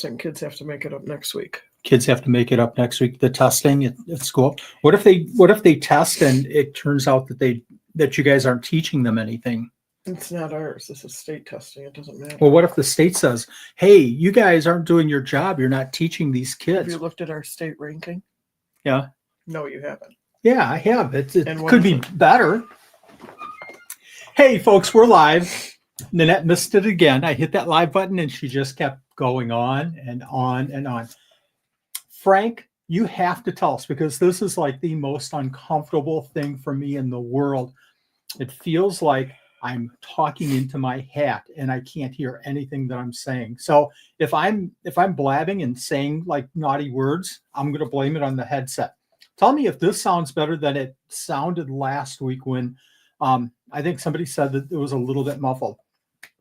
And kids have to make it up next week. Kids have to make it up next week. The testing at school. What if they test and it turns out that you guys aren't teaching them anything? It's not ours. This is state testing. It doesn't matter. Well, what if the state says, "Hey, you guys aren't doing your job. You're not teaching these kids." Have you looked at our state ranking? Yeah. No, you haven't. Yeah, I have. It could be better. Hey, folks, we're live. Nanette missed it again. I hit that live button and she just kept going on and on and on. Frank, you have to tell us, because this is like the most uncomfortable thing for me in the world. It feels like I'm talking into my hat and I can't hear anything that I'm saying. So if I'm blabbing and saying like naughty words, I'm going to blame it on the headset. Tell me if this sounds better than it sounded last week when I think somebody said that it was a little bit muffled.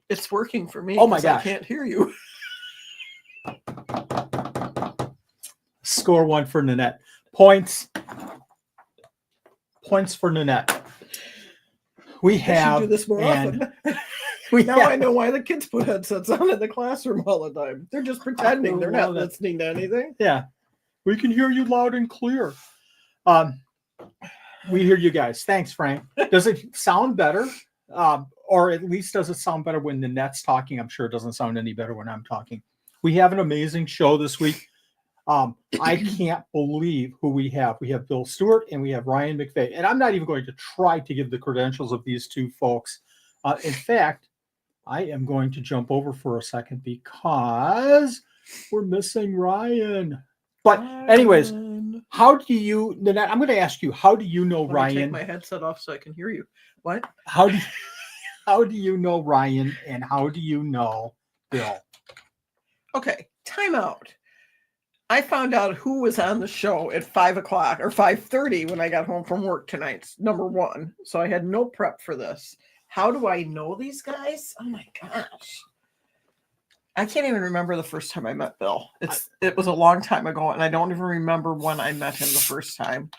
It's working for me. Oh my gosh. I can't hear you. Score one for Nanette. Points for Nanette. We have do this more often. I know why the kids put headsets on in the classroom all the time. They're just pretending they're not listening to anything. Yeah, we can hear you loud and clear. We hear you guys. Thanks, Frank. Does it sound better? Or at least does it sound better when Nanette's talking? I'm sure it doesn't sound any better when I'm talking. We have an amazing show this week. I can't believe who we have. We have Bill Stewart and we have Ryan McVeigh. And I'm not even going to try to give the credentials of these two folks. In fact, I am going to jump over for a second because we're missing Ryan. But anyways, how do you, Nanette, I'm going to ask you, how do you know Ryan? Take my headset off so I can hear you. What? How do you know Ryan and how do you know Bill? Okay, time out. I found out who was on the show at 5 o'clock or 5:30 when I got home from work tonight. Number one. So I had no prep for this. How do I know these guys? Oh my gosh. I can't even remember the first time I met Bill. It was a long time ago, and I don't even remember when I met him the first time.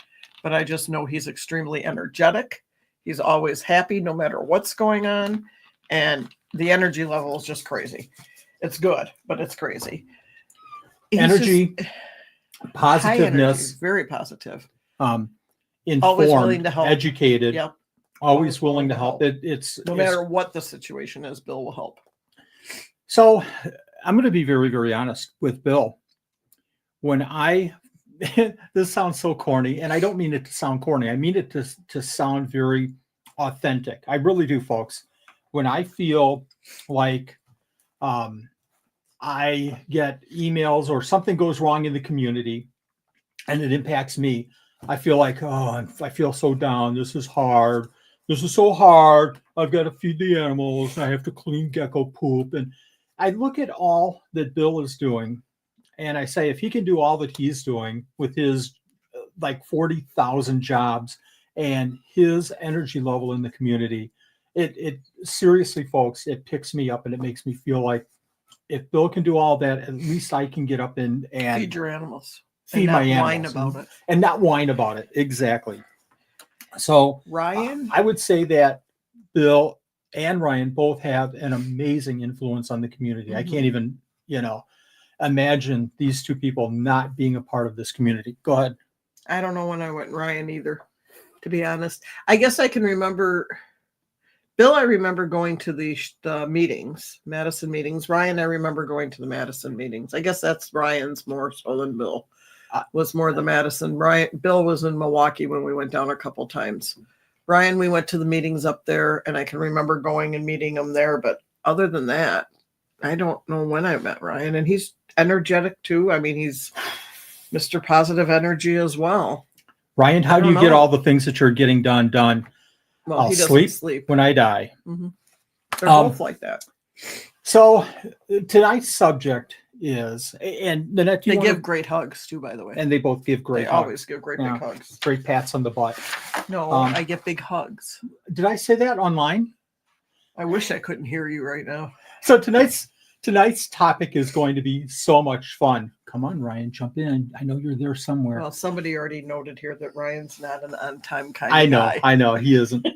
But I just know he's extremely energetic. He's always happy no matter what's going on. And the energy level is just crazy. It's good, but it's crazy. Energy, positiveness, energy, very positive. Informed, always willing to help, educated. Yep. Always willing to help. It's no matter what the situation is, Bill will help. So I'm going to be very, very honest with Bill. When this sounds so corny, and I don't mean it to sound corny. I mean it to sound very authentic. I really do, folks. When I feel like I get emails or something goes wrong in the community and it impacts me, I feel like, I feel so down. This is hard. This is so hard. I've got to feed the animals. I have to clean gecko poop. And I look at all that Bill is doing and I say, if he can do all that he's doing with his like 40,000 jobs and his energy level in the community, it seriously, folks, it picks me up and it makes me feel like if Bill can do all that, at least I can get up and feed your animals. Feed my animals. Whine about it. And not whine about it. Exactly. So Ryan, I would say that Bill and Ryan both have an amazing influence on the community. I can't even, imagine these two people not being a part of this community. Go ahead. I don't know when I went Ryan either, to be honest. I guess I can remember Bill. I remember going to the meetings, Madison meetings. Ryan, I remember going to the Madison meetings. I guess that's Ryan's more so than Bill. Was more the Madison. Bill was in Milwaukee when we went down a couple times. Ryan, we went to the meetings up there, and I can remember going and meeting him there. But other than that, I don't know when I met Ryan. And he's energetic too. I mean, he's Mr. Positive Energy as well. Ryan, how do you get all the things that you're getting done? Well, I'll he doesn't sleep when I die. Mm-hmm. They're both like that. So tonight's subject is, and Nanette, they give great hugs too, by the way. And they both give great hugs. They always give great big hugs. Great pats on the butt. No, I get big hugs. Did I say that online? I wish I couldn't hear you right now. So tonight's topic is going to be so much fun. Come on, Ryan, jump in. I know you're there somewhere. Well, somebody already noted here that Ryan's not an on-time kind of guy. I know, he isn't.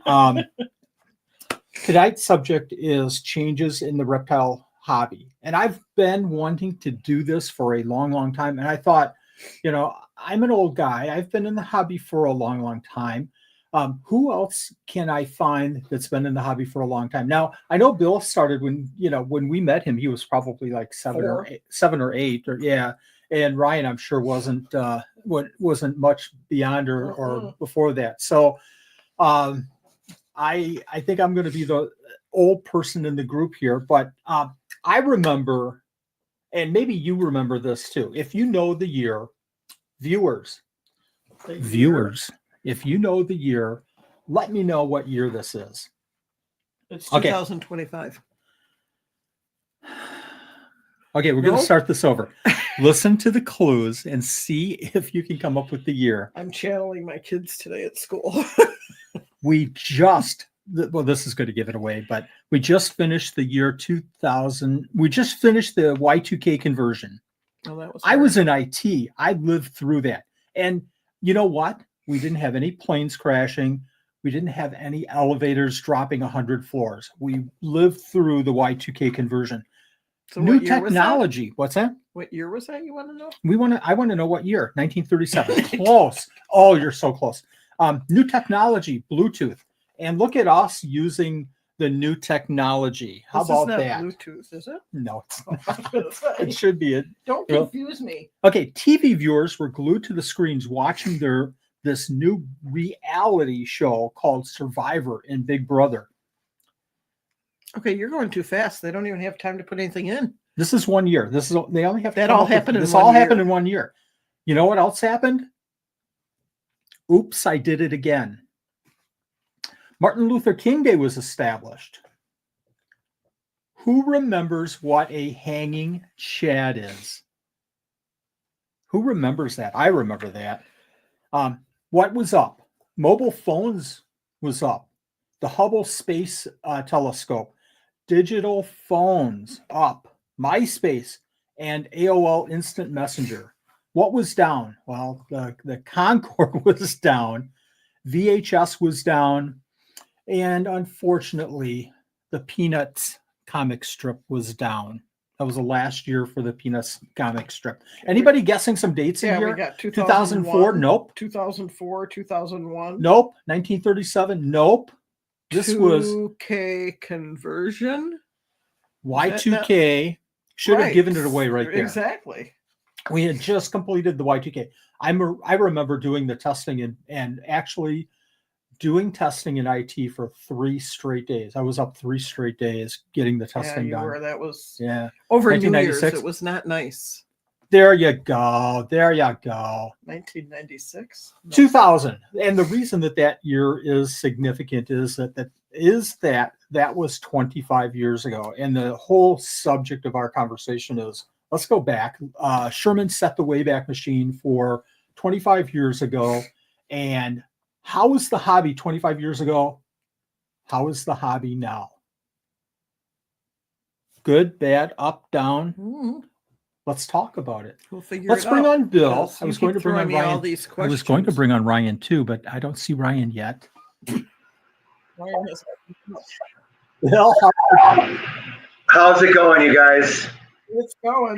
Tonight's subject is changes in the reptile hobby. And I've been wanting to do this for a long, long time. And I thought, I'm an old guy. I've been in the hobby for a long, long time. Who else can I find that's been in the hobby for a long time? Now, I know Bill started when we met him, he was probably like seven or eight, and Ryan, I'm sure wasn't much beyond or before that. So I think I'm going to be the old person in the group here, but I remember, and maybe you remember this too, if you know the year, viewers, if you know the year, let me know what year this is. It's 2025. Okay, we're going to start this over. Listen to the clues and see if you can come up with the year. I'm channeling my kids today at school. This is going to give it away, but we just finished the year 2000. We just finished the Y2K conversion. Oh, that was I was in IT. I lived through that. And you know what? We didn't have any planes crashing. We didn't have any elevators dropping 100 floors. We lived through the Y2K conversion. So new technology. What's that? What year was that? You want to know? I want to know what year. 1937. Close. Oh, you're so close. New technology, Bluetooth. And look at us using the new technology. How about that? Bluetooth, is it? No, it's not. It should be it. Don't confuse me. Okay, TV viewers were glued to the screens watching this new reality show called Survivor and Big Brother. Okay, you're going too fast. They don't even have time to put anything in. This is 1 year. They only have that all happened. This all happened in 1 year. You know what else happened? Oops, I did it again. Martin Luther King Day was established. Who remembers what a hanging chad is? Who remembers that? I remember that. What was up? Mobile phones was up. The Hubble Space Telescope. Digital phones up. MySpace and AOL Instant Messenger. What was down? Well, the Concorde was down. VHS was down. And unfortunately, the Peanuts comic strip was down. That was the last year for the Peanuts comic strip. Anybody guessing some dates in here? We got 2004? Nope. 2004, 2001? Nope. 1937? Nope. This was 2K conversion. Y2K. Should have given it away right there. Exactly. We had just completed the Y2K. I remember doing the testing and actually doing testing in IT for 3 straight days. I was up 3 straight days getting the testing done. That was over New Year's. It was not nice. There you go. 1996? No. 2000. And the reason that year is significant is that was 25 years ago. And the whole subject of our conversation is, let's go back. Sherman set the Wayback Machine for 25 years ago. And how was the hobby 25 years ago? How is the hobby now? Good, bad, up, down? Mm-hmm. Let's talk about it. We'll figure Let's bring on Bill. I was going to bring on Ryan. All these questions. I was going to bring on Ryan too, but I don't see Ryan yet. Bill, how's it going, you guys? It's going.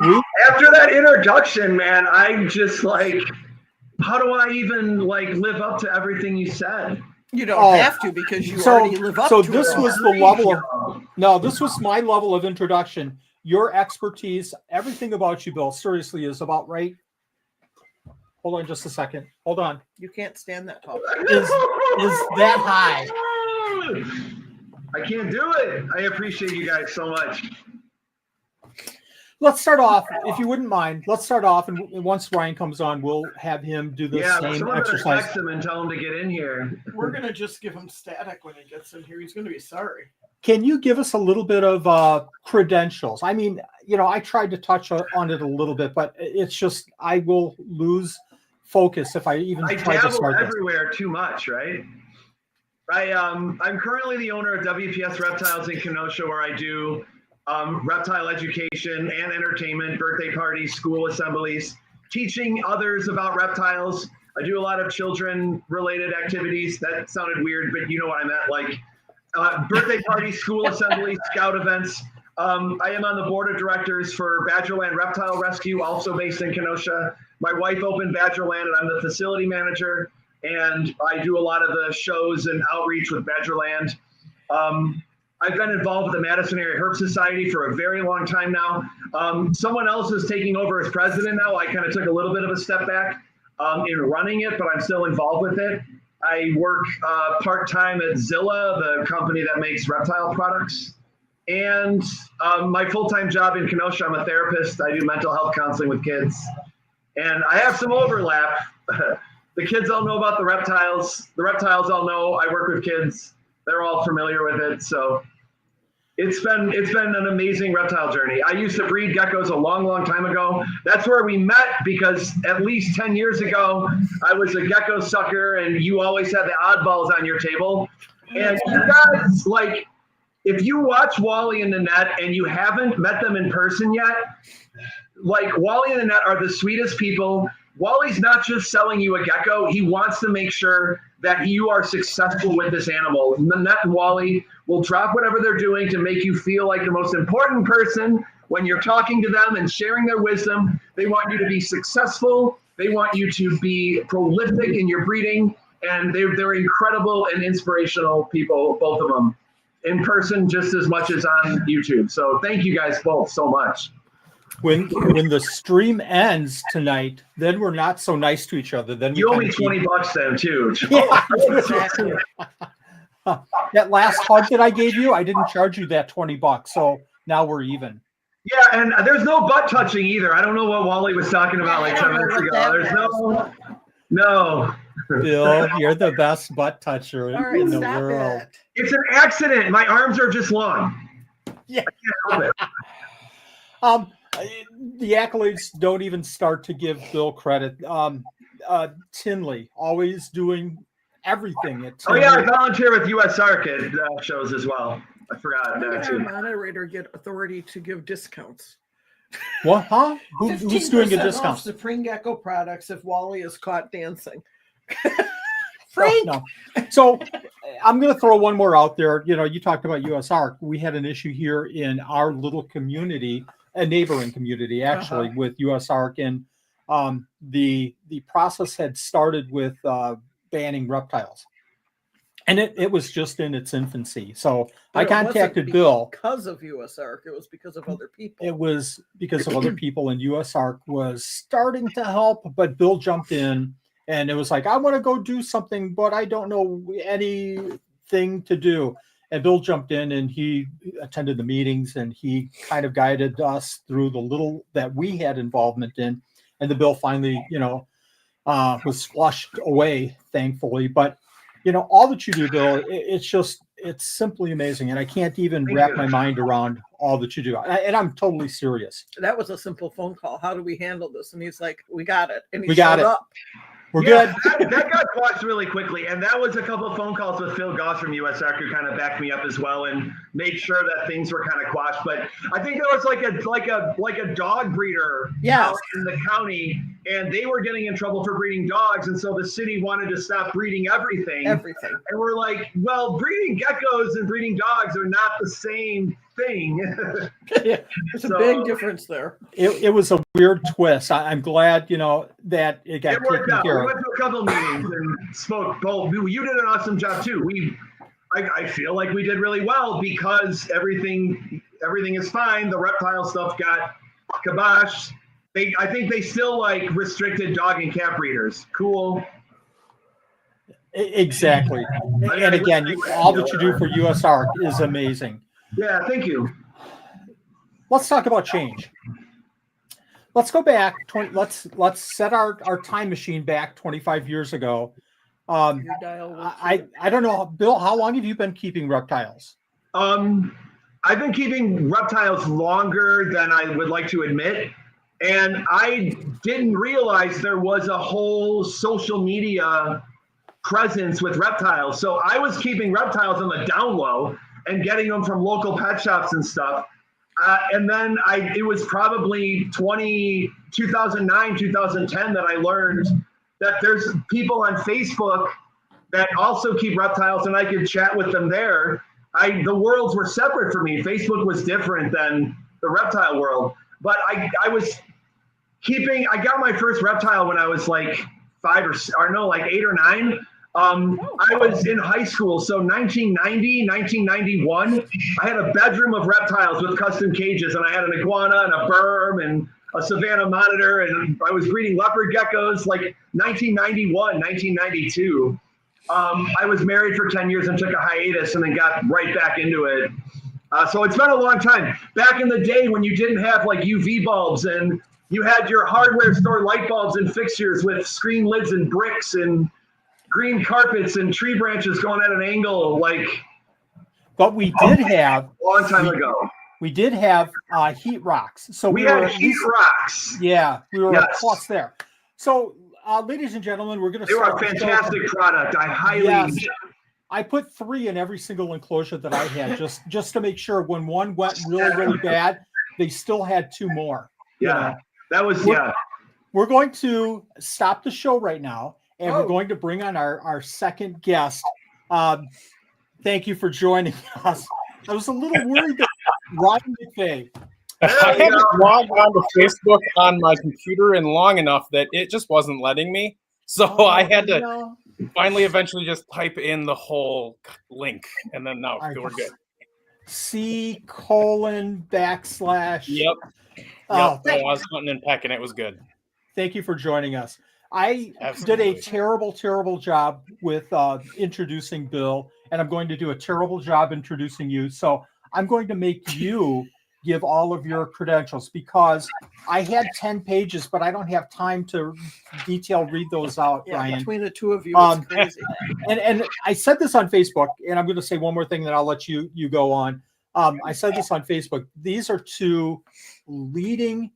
After that introduction, man, I'm just like, how do I even live up to everything you said? You don't have to, because you already live up to it. So this was the level of, no, this was my level of introduction. Your expertise, everything about you, Bill, seriously is about right. Hold on just a second. Hold on. You can't stand that tall. Is that high? I can't do it. I appreciate you guys so much. Let's start off, if you wouldn't mind. Let's start off, and once Ryan comes on, we'll have him do the same exercise. Text him and tell him to get in here. We're gonna just give him static when he gets in here. He's gonna be sorry. Can you give us a little bit of credentials? I mean, I tried to touch on it a little bit, but it's just I will lose focus if I even try to start this. Everywhere too much, right? I'm currently the owner of WPS Reptiles in Kenosha, where I do reptile education and entertainment, birthday parties, school assemblies, teaching others about reptiles. I do a lot of children-related activities. That sounded weird, but you know what I meant, birthday parties, school assemblies, scout events. I am on the board of directors for Badgerland Reptile Rescue, also based in Kenosha. My wife opened Badgerland, and I'm the facility manager, and I do a lot of the shows and outreach with Badgerland. I've been involved with the Madison Area Herp Society for a very long time now. Someone else is taking over as president now. I kind of took a little bit of a step back in running it, but I'm still involved with it. I work part-time at Zilla, the company that makes reptile products. And my full-time job in Kenosha, I'm a therapist. I do mental health counseling with kids. And I have some overlap. The kids all know about the reptiles. The reptiles all know I work with kids. They're all familiar with it. So it's been an amazing reptile journey. I used to breed geckos a long, long time ago. That's where we met, because at least 10 years ago, I was a gecko sucker, and you always had the oddballs on your table. And you guys, like, if you watch Wally and Nanette and you haven't met them in person yet, like, Wally and Nanette are the sweetest people. Wally's not just selling you a gecko. He wants to make sure that you are successful with this animal. Nanette and Wally will drop whatever they're doing to make you feel like the most important person when you're talking to them and sharing their wisdom. They want you to be successful. They want you to be prolific in your breeding. And they're incredible and inspirational people, both of them, in person just as much as on YouTube. So thank you guys both so much. When the stream ends tonight, then we're not so nice to each other. Then you owe me $20 then too. Yeah. That last hug that I gave you, I didn't charge you that $20, so now we're even. Yeah, and there's no butt touching either. I don't know what Wally was talking about like 10 minutes ago. There's no. Bill, you're the best butt toucher in the world. It's an accident. My arms are just long. Yeah. I can't help it. The accolades don't even start to give Bill credit. Tinley, always doing everything at Tinley. Oh yeah, I volunteer with USARC at shows as well. I forgot that too. Our moderator get authority to give discounts. What? Huh? Who's doing a discount? Supreme Gecko products if Wally is caught dancing. Frank. No. So I'm going to throw one more out there. You know, you talked about USARC. We had an issue here in our little community, a neighboring community actually, with USARC, and the process had started with banning reptiles, and it was just in its infancy. So I contacted Bill because of USARC. It was because of other people. It was because of other people, and USARC was starting to help, but Bill jumped in. And it was like, I want to go do something, but I don't know anything to do. And Bill jumped in, and he attended the meetings, and he kind of guided us through the little that we had involvement in. And the bill finally, was flushed away, thankfully. But, all that you do, Bill, it's simply amazing. And I can't even wrap my mind around all that you do. And I'm totally serious. That was a simple phone call. How do we handle this? And he's like, we got it. And we got it. Up. We're good. That got quashed really quickly, and that was a couple of phone calls with Phil Goss from USARC who kind of backed me up as well and made sure that things were kind of quashed. But I think there was like a dog breeder out in the county, and they were getting in trouble for breeding dogs, and so the city wanted to stop breeding everything. And we're like, well, breeding geckos and breeding dogs are not the same thing. There's a big difference there. It was a weird twist. I'm glad that it got worked taken out. care We of. went to a couple of meetings and spoke both. You did an awesome job too. I feel like we did really well because everything is fine. The reptile stuff got kiboshed. I think they still restricted dog and cat breeders. Cool. Exactly. And again, all that you do for USARC is amazing. Yeah, thank you. Let's talk about change. Let's go back. Let's set our time machine back 25 years ago. I don't know, Bill. How long have you been keeping reptiles? I've been keeping reptiles longer than I would like to admit, and I didn't realize there was a whole social media presence with reptiles. So I was keeping reptiles on the down low and getting them from local pet shops and stuff. And then it was probably 2009, 2010 that I learned that there's people on Facebook that also keep reptiles, and I could chat with them there. the worlds were separate for me. Facebook was different than the reptile world. But I got my first reptile when I was like 8 or 9. I was in high school, so 1990, 1991, I had a bedroom of reptiles with custom cages, and I had an iguana and a berm and a Savannah monitor, and I was breeding leopard geckos like 1991, 1992. I was married for 10 years and took a hiatus and then got right back into it. So it's been a long time. Back in the day when you didn't have like UV bulbs and you had your hardware store light bulbs and fixtures with screen lids and bricks and green carpets and tree branches going at an angle, but we did have a long time ago. We did have heat rocks. So we had heat rocks. Yeah, we were a plus there. So, ladies and gentlemen, we're going to start. They were a fantastic product. I highly. Yes, I put 3 in every single enclosure that I had, just to make sure when one went really, really bad, they still had 2 more. Yeah, that was We're going to stop the show right now, and we're going to bring on our second guest. Thank you for joining us. I was a little worried that Ryan McVeigh. I haven't logged onto Facebook on my computer in long enough that it just wasn't letting me. So I had to finally eventually just type in the whole link, and then now we're good. C:// Yep. I was hunting and pecking. It was good. Thank you for joining us. I did a terrible job with introducing Bill, and I'm going to do a terrible job introducing you. So I'm going to make you give all of your credentials because I had 10 pages, but I don't have time to read those out, Ryan. Between the two of you, it's crazy. And I said this on Facebook, and I'm going to say one more thing, then I'll let you go on. I said this on Facebook. These are 2 leading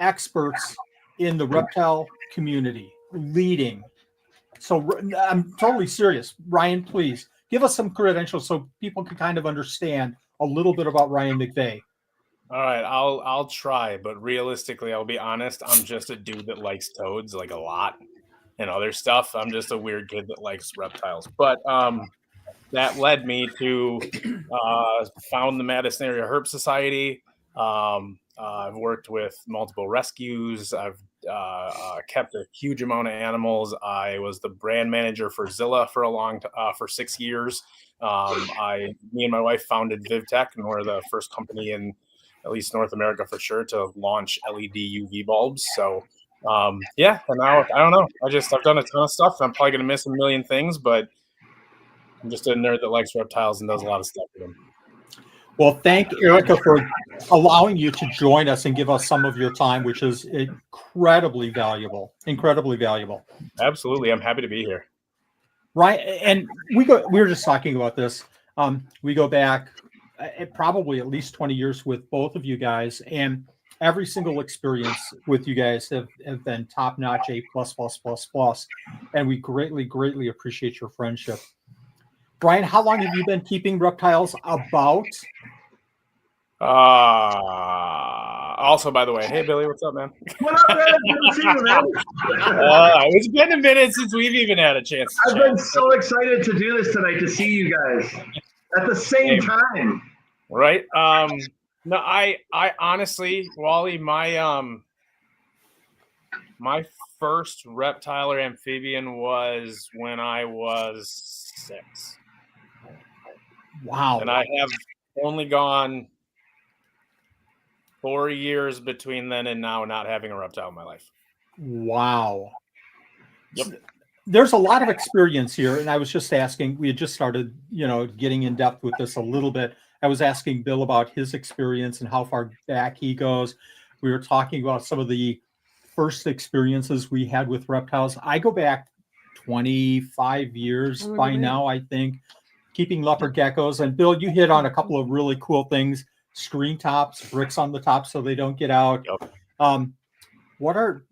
experts in the reptile community. Leading. So I'm totally serious. Ryan, please give us some credentials so people can kind of understand a little bit about Ryan McVeigh. All right, I'll try, but realistically, I'll be honest. I'm just a dude that likes toads like a lot and other stuff. I'm just a weird kid that likes reptiles. But that led me to found the Madison Area Herp Society. I've worked with multiple rescues. I've kept a huge amount of animals. I was the brand manager for Zilla for 6 years. Me and my wife founded VivTech, and we're the first company in at least North America for sure to launch LED UV bulbs. So and now I don't know. I've done a ton of stuff. I'm probably gonna miss a million things, but I'm just a nerd that likes reptiles and does a lot of stuff with them. Well, thank Erica for allowing you to join us and give us some of your time, which is incredibly valuable. Absolutely. I'm happy to be here. Right. And we were just talking about this. We go back probably at least 20 years with both of you guys, and every single experience with you guys have been top notch, A++++. And we greatly appreciate your friendship. Brian, how long have you been keeping reptiles about? Also, by the way, hey Billy, what's up, man? What up, man? Good to see you, man. It's been a minute since we've even had a chance. I've been so excited to do this tonight, to see you guys at the same time. Right. No, I honestly, Wally, my first reptile or amphibian was when I was 6. Wow. And I have only gone 4 years between then and now not having a reptile in my life. Wow. Yep. So there's a lot of experience here. And I was just asking, we had just started, getting in depth with this a little bit. I was asking Bill about his experience and how far back he goes. We were talking about some of the first experiences we had with reptiles. I go back 25 years by now, I think, keeping leopard geckos. And Bill, you hit on a couple of really cool things: screen tops, bricks on the top so they don't get out. Yep.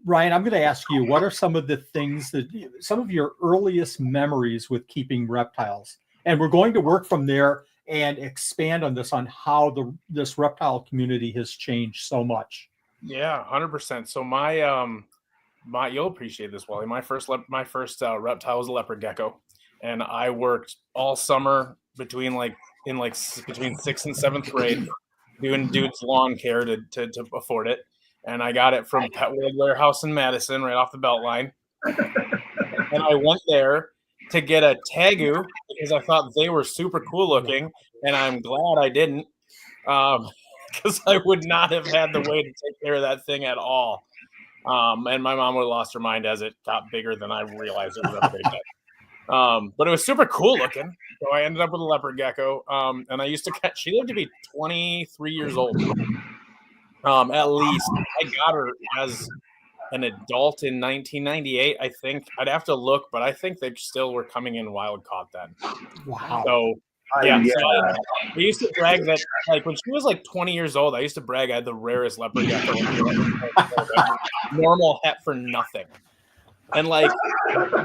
Ryan, I'm going to ask you, what are some of the things some of your earliest memories with keeping reptiles? And we're going to work from there and expand on this, on how this reptile community has changed so much. Yeah, 100%. So you'll appreciate this, Wally. My first reptile was a leopard gecko, and I worked all summer between 6th and 7th grade, doing dude's lawn care to afford it. And I got it from Pet World Warehouse in Madison, right off the Beltline. And I went there to get a Tegu because I thought they were super cool looking, and I'm glad I didn't, because I would not have had the way to take care of that thing at all. And my mom would have lost her mind as it got bigger than I realized it was ever going to get. But it was super cool looking. So I ended up with a leopard gecko. And I used to catch, she lived to be 23 years old. At least. I got her as an adult in 1998. I think I'd have to look, but I think they still were coming in wild caught then. Wow. So yeah. So I used to brag that, like, when she was like 20 years old, I used to brag I had the rarest leopard gecko. Normal het for nothing. And like,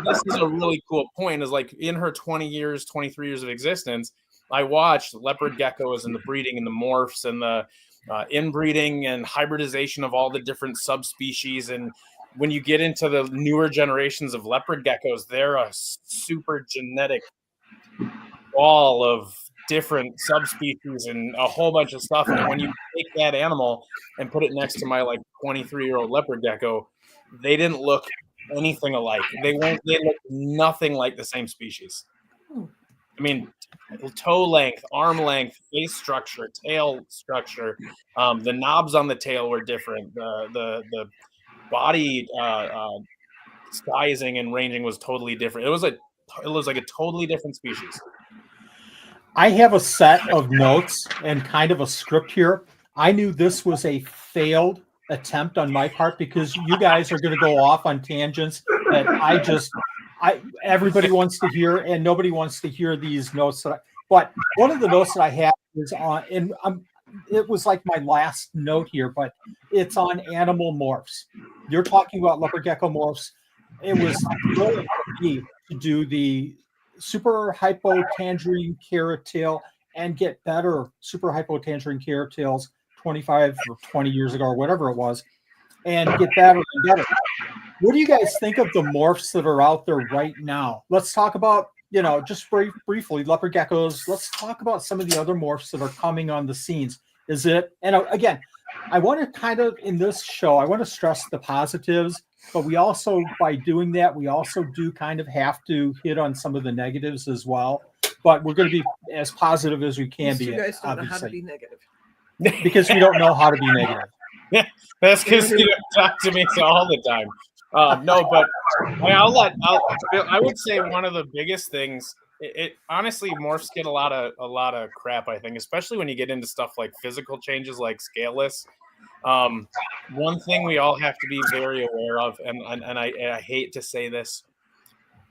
this is a really cool point, is like in her 23 years of existence, I watched leopard geckos and the breeding and the morphs and the inbreeding and hybridization of all the different subspecies. And when you get into the newer generations of leopard geckos, they're a super genetic wall of different subspecies and a whole bunch of stuff. And when you take that animal and put it next to my like 23-year-old leopard gecko, they didn't look anything alike. They look nothing like the same species. I mean, toe length, arm length, face structure, tail structure. The knobs on the tail were different. The body sizing and ranging was totally different. It was like a totally different species. I have a set of notes and kind of a script here. I knew this was a failed attempt on my part because you guys are going to go off on tangents that everybody wants to hear, and nobody wants to hear these notes. But one of the notes that I have is on, and it was like my last note here, but it's on animal morphs. You're talking about leopard gecko morphs. It was really key to do the super hypo tangerine carrot tail and get better super hypo tangerine carrot tails 25 or 20 years ago or whatever it was, and get better and better. What do you guys think of the morphs that are out there right now? Let's talk about, just briefly, leopard geckos. Let's talk about some of the other morphs that are coming on the scenes. And again, I want to kind of, in this show, I want to stress the positives, but we also, by doing that, we also do kind of have to hit on some of the negatives as well. But we're going to be as positive as we can be. You guys don't know how to be negative. Because we don't know how to be negative. Yeah, that's because you talk to me all the time. No, but I would say one of the biggest things. It honestly, morphs get a lot of crap, I think, especially when you get into stuff like physical changes, like scaleless. One thing we all have to be very aware of, and I hate to say this,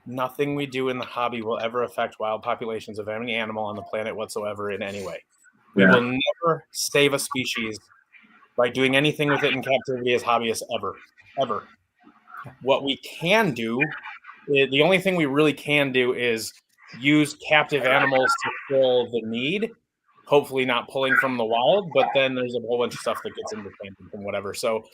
nothing we do in the hobby will ever affect wild populations of any animal on the planet whatsoever in any way. We will never save a species by doing anything with it in captivity as hobbyists ever. What we can do, the only thing we really can do is use captive animals to fill the need, hopefully not pulling from the wild, but then there's a whole bunch of stuff that gets into camping and whatever. So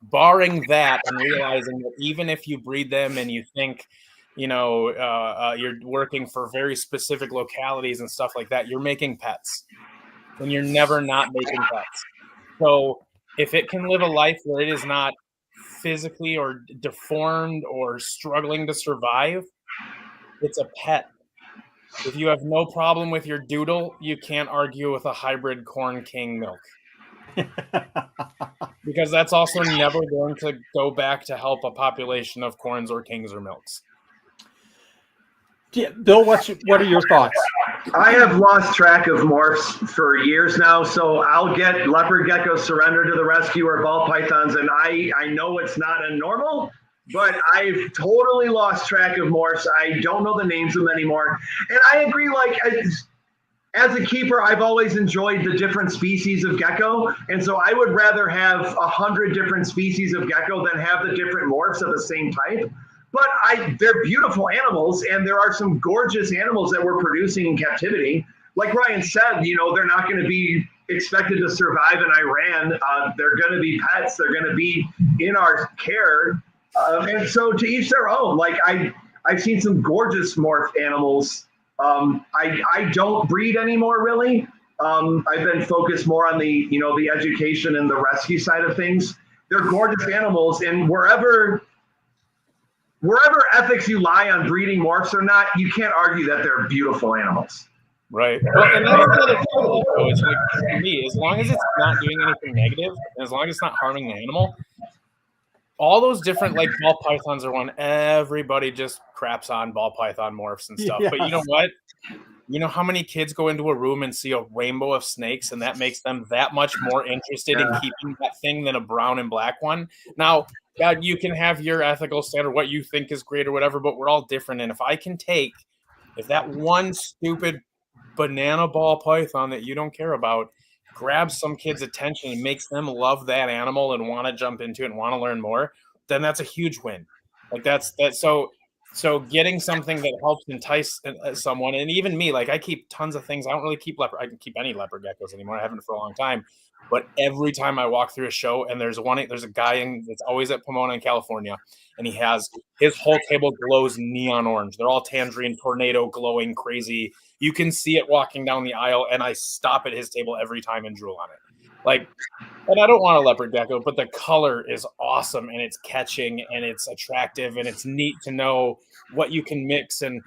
barring that and realizing that even if you breed them and you think, you're working for very specific localities and stuff like that, you're making pets and you're never not making pets. So if it can live a life where it is not physically or deformed or struggling to survive, it's a pet. If you have no problem with your doodle, you can't argue with a hybrid corn king milk. Because that's also never going to go back to help a population of corns or kings or milks. Yeah, Bill, what are your thoughts? I have lost track of morphs for years now, so I'll get leopard geckos surrender to the rescue or ball pythons, and I know it's not a normal, but I've totally lost track of morphs. I don't know the names of them anymore. And I agree, like, as a keeper, I've always enjoyed the different species of gecko, and so I would rather have 100 different species of gecko than have the different morphs of the same type. But they're beautiful animals, and there are some gorgeous animals that we're producing in captivity. Like Ryan said, they're not going to be expected to survive in Iran. They're going to be pets. They're going to be in our care. And so to each their own. Like I've seen some gorgeous morph animals I don't breed anymore, really. I've been focused more on the education and the rescue side of things. They're gorgeous animals, and wherever ethics you lie on breeding morphs or not, you can't argue that they're beautiful animals. Right. Well, and that's the other part of it, though. It's like, for me, as long as it's not doing anything negative, and as long as it's not harming the animal, all those different, like, ball pythons are one. Everybody just craps on ball python morphs and stuff. Yes. But you know what? You know how many kids go into a room and see a rainbow of snakes, and that makes them that much more interested in keeping that thing than a brown and black one? Now, God, you can have your ethical standard, what you think is great or whatever, but we're all different. And if that one stupid banana ball python that you don't care about grabs some kid's attention and makes them love that animal and want to jump into it and want to learn more, then that's a huge win. Like that's so getting something that helps entice someone, and even me, like I keep tons of things. I don't really keep I can keep any leopard geckos anymore. I haven't for a long time. But every time I walk through a show, and there's a guy that's always at Pomona in California, and his whole table glows neon orange. They're all tangerine tornado glowing crazy. You can see it walking down the aisle, and I stop at his table every time and drool on it. Like, and I don't want a leopard gecko, but the color is awesome, and it's catching, and it's attractive, and it's neat to know what you can mix. And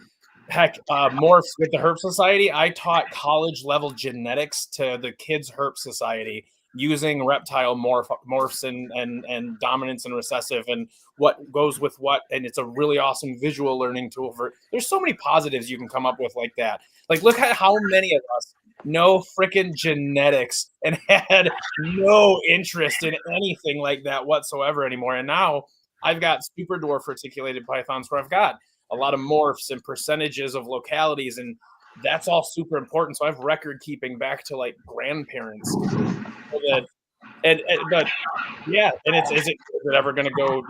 heck, morphs with the Herp Society, I taught college level genetics to the kids Herp Society using reptile morphs and dominance and recessive and what goes with what. And it's a really awesome visual learning tool there's so many positives you can come up with like that. Like, look at how many of us know freaking genetics and had no interest in anything like that whatsoever anymore. And now I've got super dwarf reticulated pythons where I've got a lot of morphs and percentages of localities, and that's all super important. So I have record keeping back to like grandparents. But yeah, and is it ever going to go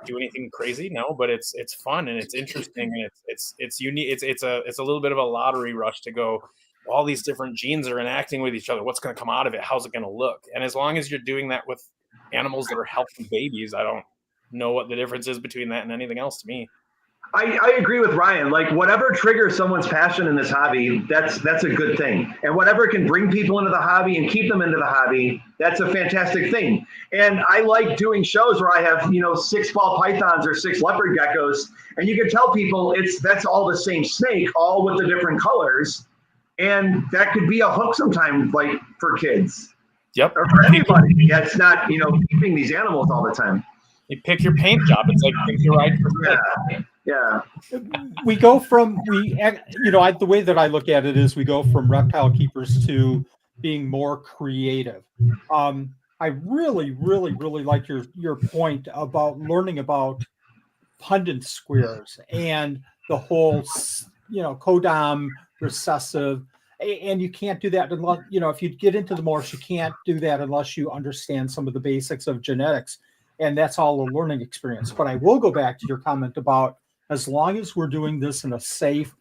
do anything crazy? No, but it's fun and it's interesting and it's unique. It's a little bit of a lottery rush to go. All these different genes are interacting with each other. What's going to come out of it? How's it going to look? And as long as you're doing that with animals that are healthy babies, I don't know what the difference is between that and anything else to me. I agree with Ryan. Like, whatever triggers someone's passion in this hobby, that's a good thing. And whatever can bring people into the hobby and keep them into the hobby, that's a fantastic thing. And I like doing shows where I have, 6 ball pythons or 6 leopard geckos, and you can tell people that's all the same snake, all with the different colors. And that could be a hook sometimes, like for kids. Yep. Or for anybody that's not, keeping these animals all the time. You pick your paint job. It's like pick your right perspective. Yeah. We go from the way that I look at it is we go from reptile keepers to being more creative. I really, really, really like your point about learning about pundit squares and the whole, codom recessive. And you can't do that unless, if you get into the morphs, you can't do that unless you understand some of the basics of genetics. And that's all a learning experience. But I will go back to your comment about as long as we're doing this in a safe,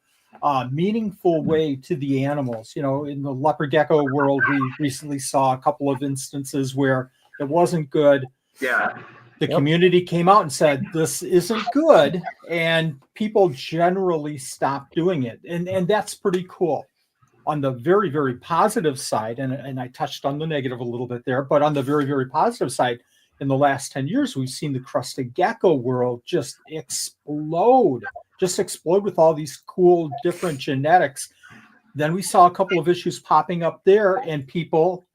meaningful way to the animals. In the leopard gecko world, we recently saw a couple of instances where it wasn't good. Yeah. The community came out and said, this isn't good. And people generally stopped doing it. And that's pretty cool. On the very, very positive side, and I touched on the negative a little bit there, but on the very, very positive side, in the last 10 years, we've seen the crested gecko world just explode with all these cool different genetics. Then we saw a couple of issues popping up there, and people,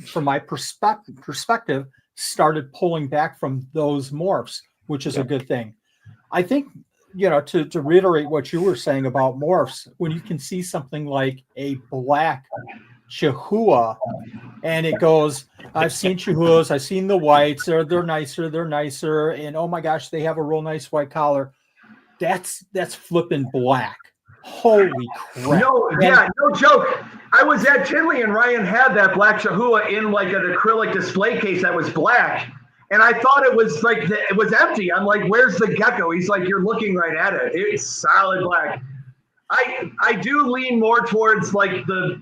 from my perspective, started pulling back from those morphs, which is a good thing. I think, to reiterate what you were saying about morphs, when you can see something like a black Chihuahua, and it goes, I've seen Chihuahuas, I've seen the whites, they're nicer, and oh my gosh, they have a real nice white collar. That's flipping black. Holy crap. No joke. I was at Tinley and Ryan had that black Chihuahua in like an acrylic display case that was black. And I thought it was it was empty. I'm like, where's the gecko? He's like, you're looking right at it. It's solid black. I do lean more towards like the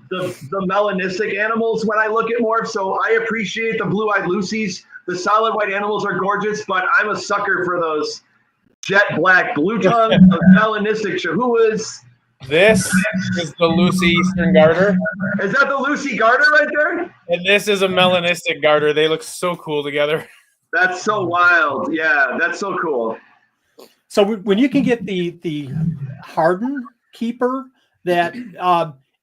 melanistic animals when I look at morphs. So I appreciate the blue-eyed Lucies. The solid white animals are gorgeous, but I'm a sucker for those jet black blue tongues, those melanistic Chihuahuas. This is the Lucy Eastern Garter. Is that the Lucy Garter right there? And this is a melanistic garter. They look so cool together. That's so wild. Yeah, that's so cool. So when you can get the Harden keeper that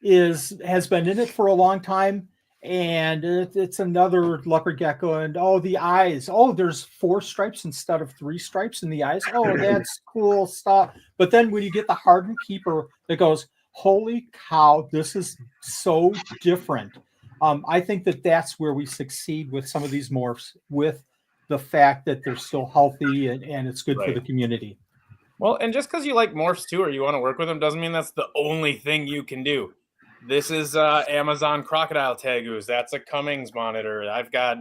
has been in it for a long time, and it's another leopard gecko, and the eyes. Oh, there's 4 stripes instead of 3 stripes in the eyes. Oh, that's cool stuff. But then when you get the Harden keeper that goes, holy cow, this is so different. I think that's where we succeed with some of these morphs, with the fact that they're still healthy and it's good for the community. Well, and just because you like morphs too, or you want to work with them, doesn't mean that's the only thing you can do. This is Amazon crocodile tegus. That's a Cummings monitor. I've got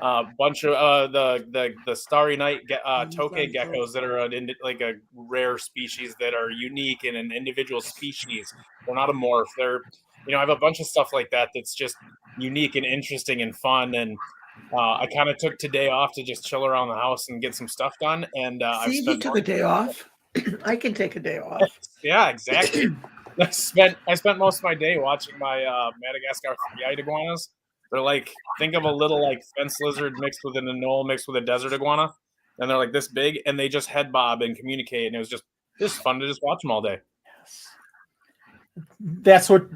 a bunch of the starry night tokay geckos that are like a rare species that are unique in an individual species. They're not a morph. They're, I have a bunch of stuff like that that's just unique and interesting and fun. And I kind of took today off to just chill around the house and get some stuff done. And he took a day off. I can take a day off. Yeah, exactly. I spent most of my day watching my Madagascar 3-eyed iguanas. They're like, think of a little like fence lizard mixed with an anole mixed with a desert iguana, and they're like this big, and they just head bob and communicate, and it was just fun to just watch them all day. Yes. That's what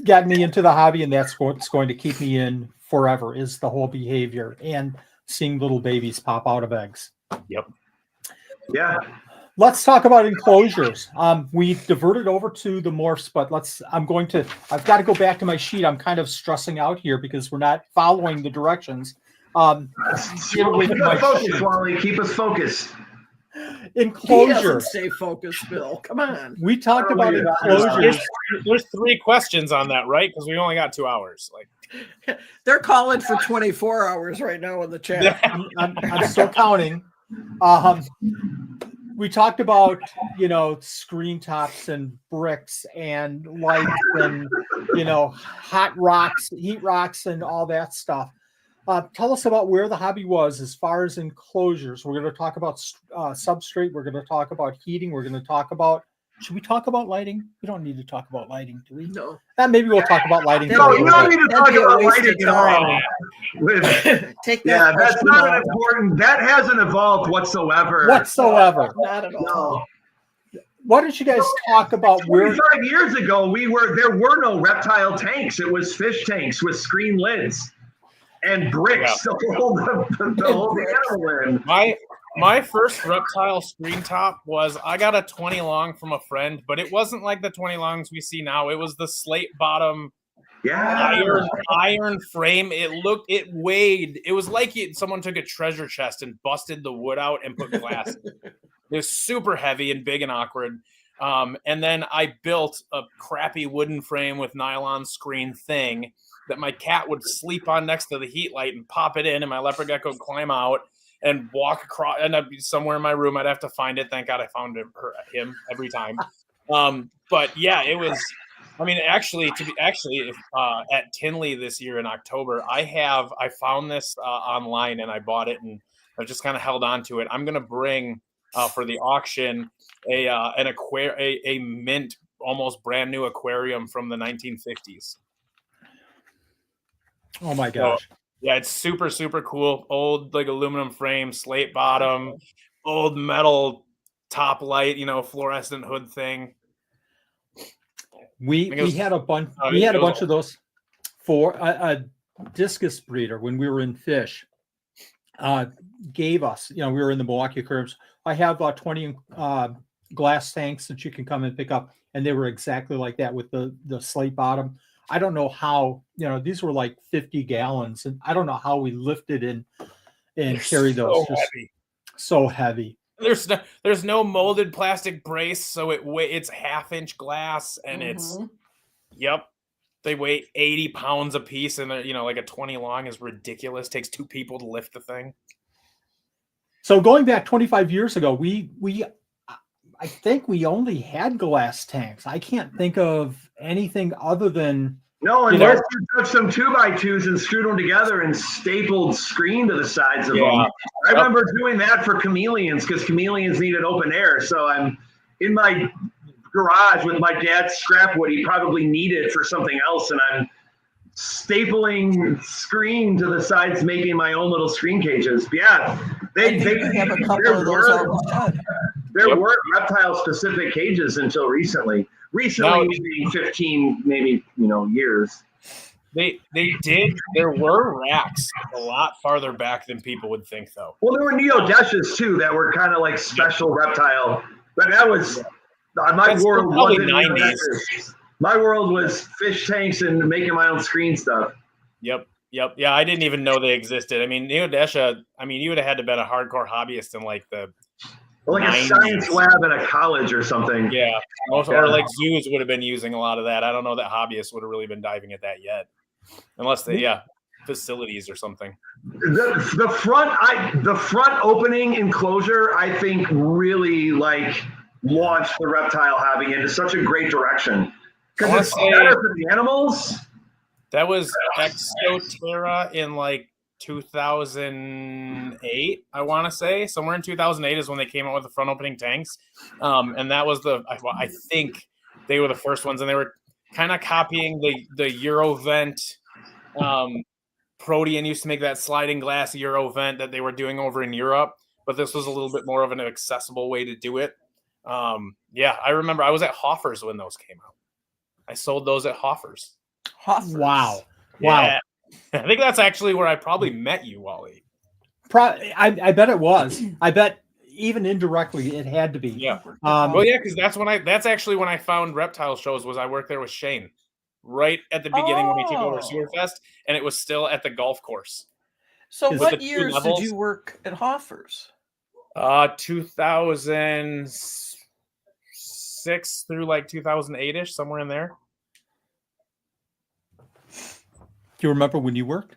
got me into the hobby, and that's what's going to keep me in forever, is the whole behavior and seeing little babies pop out of eggs. Yep. Yeah. Let's talk about enclosures. We diverted over to the morphs, but I've got to go back to my sheet. I'm kind of stressing out here because we're not following the directions. Keep us focused, Wally. Keep us focused. Enclosure. Stay focused, Bill. Come on. We talked about enclosures. There's 3 questions on that, right? Because we only got 2 hours. Like, they're calling for 24 hours right now in the chat. I'm still counting. We talked about, screen tops and bricks and lights and, hot rocks, heat rocks and all that stuff. Tell us about where the hobby was as far as enclosures. We're going to talk about substrate. We're going to talk about heating. We're going to talk about, should we talk about lighting? We don't need to talk about lighting, do we? No. Maybe we'll talk about lighting. No, you don't need to talk about lighting at all. Take that. Yeah, that's not an important. That hasn't evolved whatsoever. Not at all. No. Why don't you guys talk about 25 years ago, there were no reptile tanks. It was fish tanks with screen lids and bricks to hold the animal in. My first reptile screen top was, I got a 20 long from a friend, but it wasn't like the 20 longs we see now. It was the slate bottom iron frame. It weighed. It was like someone took a treasure chest and busted the wood out and put glass in it. It was super heavy and big and awkward. And then I built a crappy wooden frame with nylon screen thing that my cat would sleep on next to the heat light and pop it in, and my leopard gecko would climb out and walk across, and I'd be somewhere in my room. I'd have to find it. Thank God I found him every time. But yeah, it was. I mean, actually, at Tinley this year in October, I found this online and I bought it, and I've just kind of held on to it. I'm gonna bring for the auction a mint, almost brand new aquarium from the 1950s. Oh my gosh. So, yeah, it's super, super cool. Old, like, aluminum frame, slate bottom, old metal top light, fluorescent hood thing. We had a bunch. We had a bunch of those for a discus breeder when we were in fish. Gave us, we were in the Milwaukee aquariums. I have 20 glass tanks that you can come and pick up, and they were exactly like that with the slate bottom. I don't know how, these were like 50 gallons, and I don't know how we lifted and carried those. So heavy. There's no molded plastic brace, so it's 1/2-inch glass, and they weigh 80 pounds a piece, and like a 20 long is ridiculous. Takes 2 people to lift the thing. So going back 25 years ago, I think we only had glass tanks. I can't think of anything other than unless you took some 2x2s and screwed them together and stapled screen to the sides of them. I remember doing that for chameleons because chameleons needed open air. So I'm in my garage with my dad's scrap wood he probably needed for something else, and I'm stapling screen to the sides, making my own little screen cages. Yeah, I think we have a couple of those out in the shed. There weren't reptile-specific cages until recently. Recently, maybe 15, maybe years. They did. There were racks a lot farther back than people would think, though. Well, there were Neodeshes too that were kind of like special reptile, but that was my world. Probably Wasn't 90s. Neodeshes. My world was fish tanks and making my own screen stuff. Yep. Yeah, I didn't even know they existed. I mean, Neodesha. I mean, you would have had to been a hardcore hobbyist in like the like 90s. A science lab at a college or something. Yeah, or like zoos would have been using a lot of that. I don't know that hobbyists would have really been diving at that yet, unless they facilities or something. The front opening enclosure, I think, really like launched the reptile hobby into such a great direction because it's better for the animals. That was Exoterra in like 2008, I want to say. Somewhere in 2008 is when they came out with the front opening tanks. And that was I think they were the first ones, and they were kind of copying the Eurovent. Protean used to make that sliding glass Eurovent that they were doing over in Europe, but this was a little bit more of an accessible way to do it. I remember I was at Hoffer's when those came out. I sold those at Hoffer's. Wow. Yeah. I think that's actually where I probably met you, Wally. I bet it was. I bet even indirectly it had to be. Yeah. Because that's actually when I found reptile shows. Was I worked there with Shane right at the beginning when we took over Sewerfest, and it was still at the golf course. So what years did you work at Hoffer's? 2006 through like 2008-ish, somewhere in there. Do you remember when you worked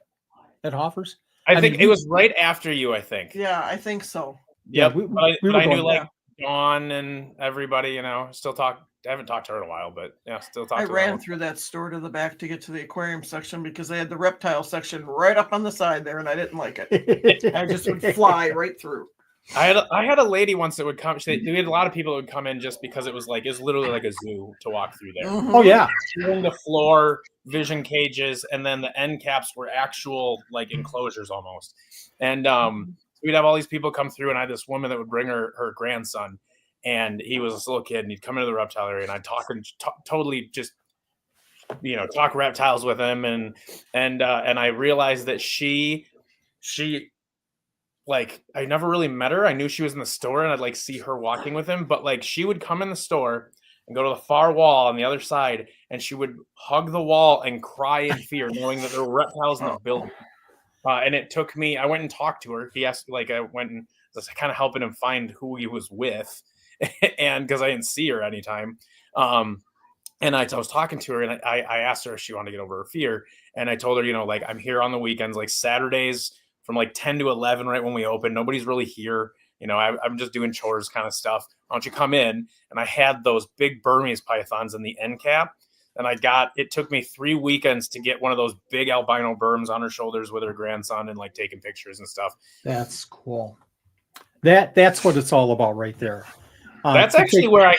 at Hoffer's? I think it was right after you, I think. Yeah, I think so. Yep. I knew like Dawn and everybody, still talk. I haven't talked to her in a while, but still talk to her. I ran through that store to the back to get to the aquarium section because they had the reptile section right up on the side there, and I didn't like it. I just would fly right through. I had a lady once that would come. We had a lot of people that would come in just because it was literally like a zoo to walk through there. Mm-hmm. Oh yeah, on the floor, vision cages, and then the end caps were actual like enclosures almost. And we'd have all these people come through, and I had this woman that would bring her grandson, and he was this little kid, and he'd come into the reptile area, and I'd totally just talk reptiles with him, and I realized that she. Like, I never really met her. I knew she was in the store, and I'd like see her walking with him. But like, she would come in the store and go to the far wall on the other side, and she would hug the wall and cry in fear, knowing that there were reptiles in the building. And it took me. I went and talked to her. He asked, I went and was kind of helping him find who he was with, and because I didn't see her anytime. And I was talking to her, and I asked her if she wanted to get over her fear, and I told her, I'm here on the weekends, like Saturdays. From like 10 to 11, right when we open, nobody's really here. I'm just doing chores kind of stuff. Why don't you come in? And I had those big Burmese pythons in the end cap. And it took me 3 weekends to get one of those big albino Burms on her shoulders with her grandson and like taking pictures and stuff. That's cool. That's what it's all about right there. That's actually where I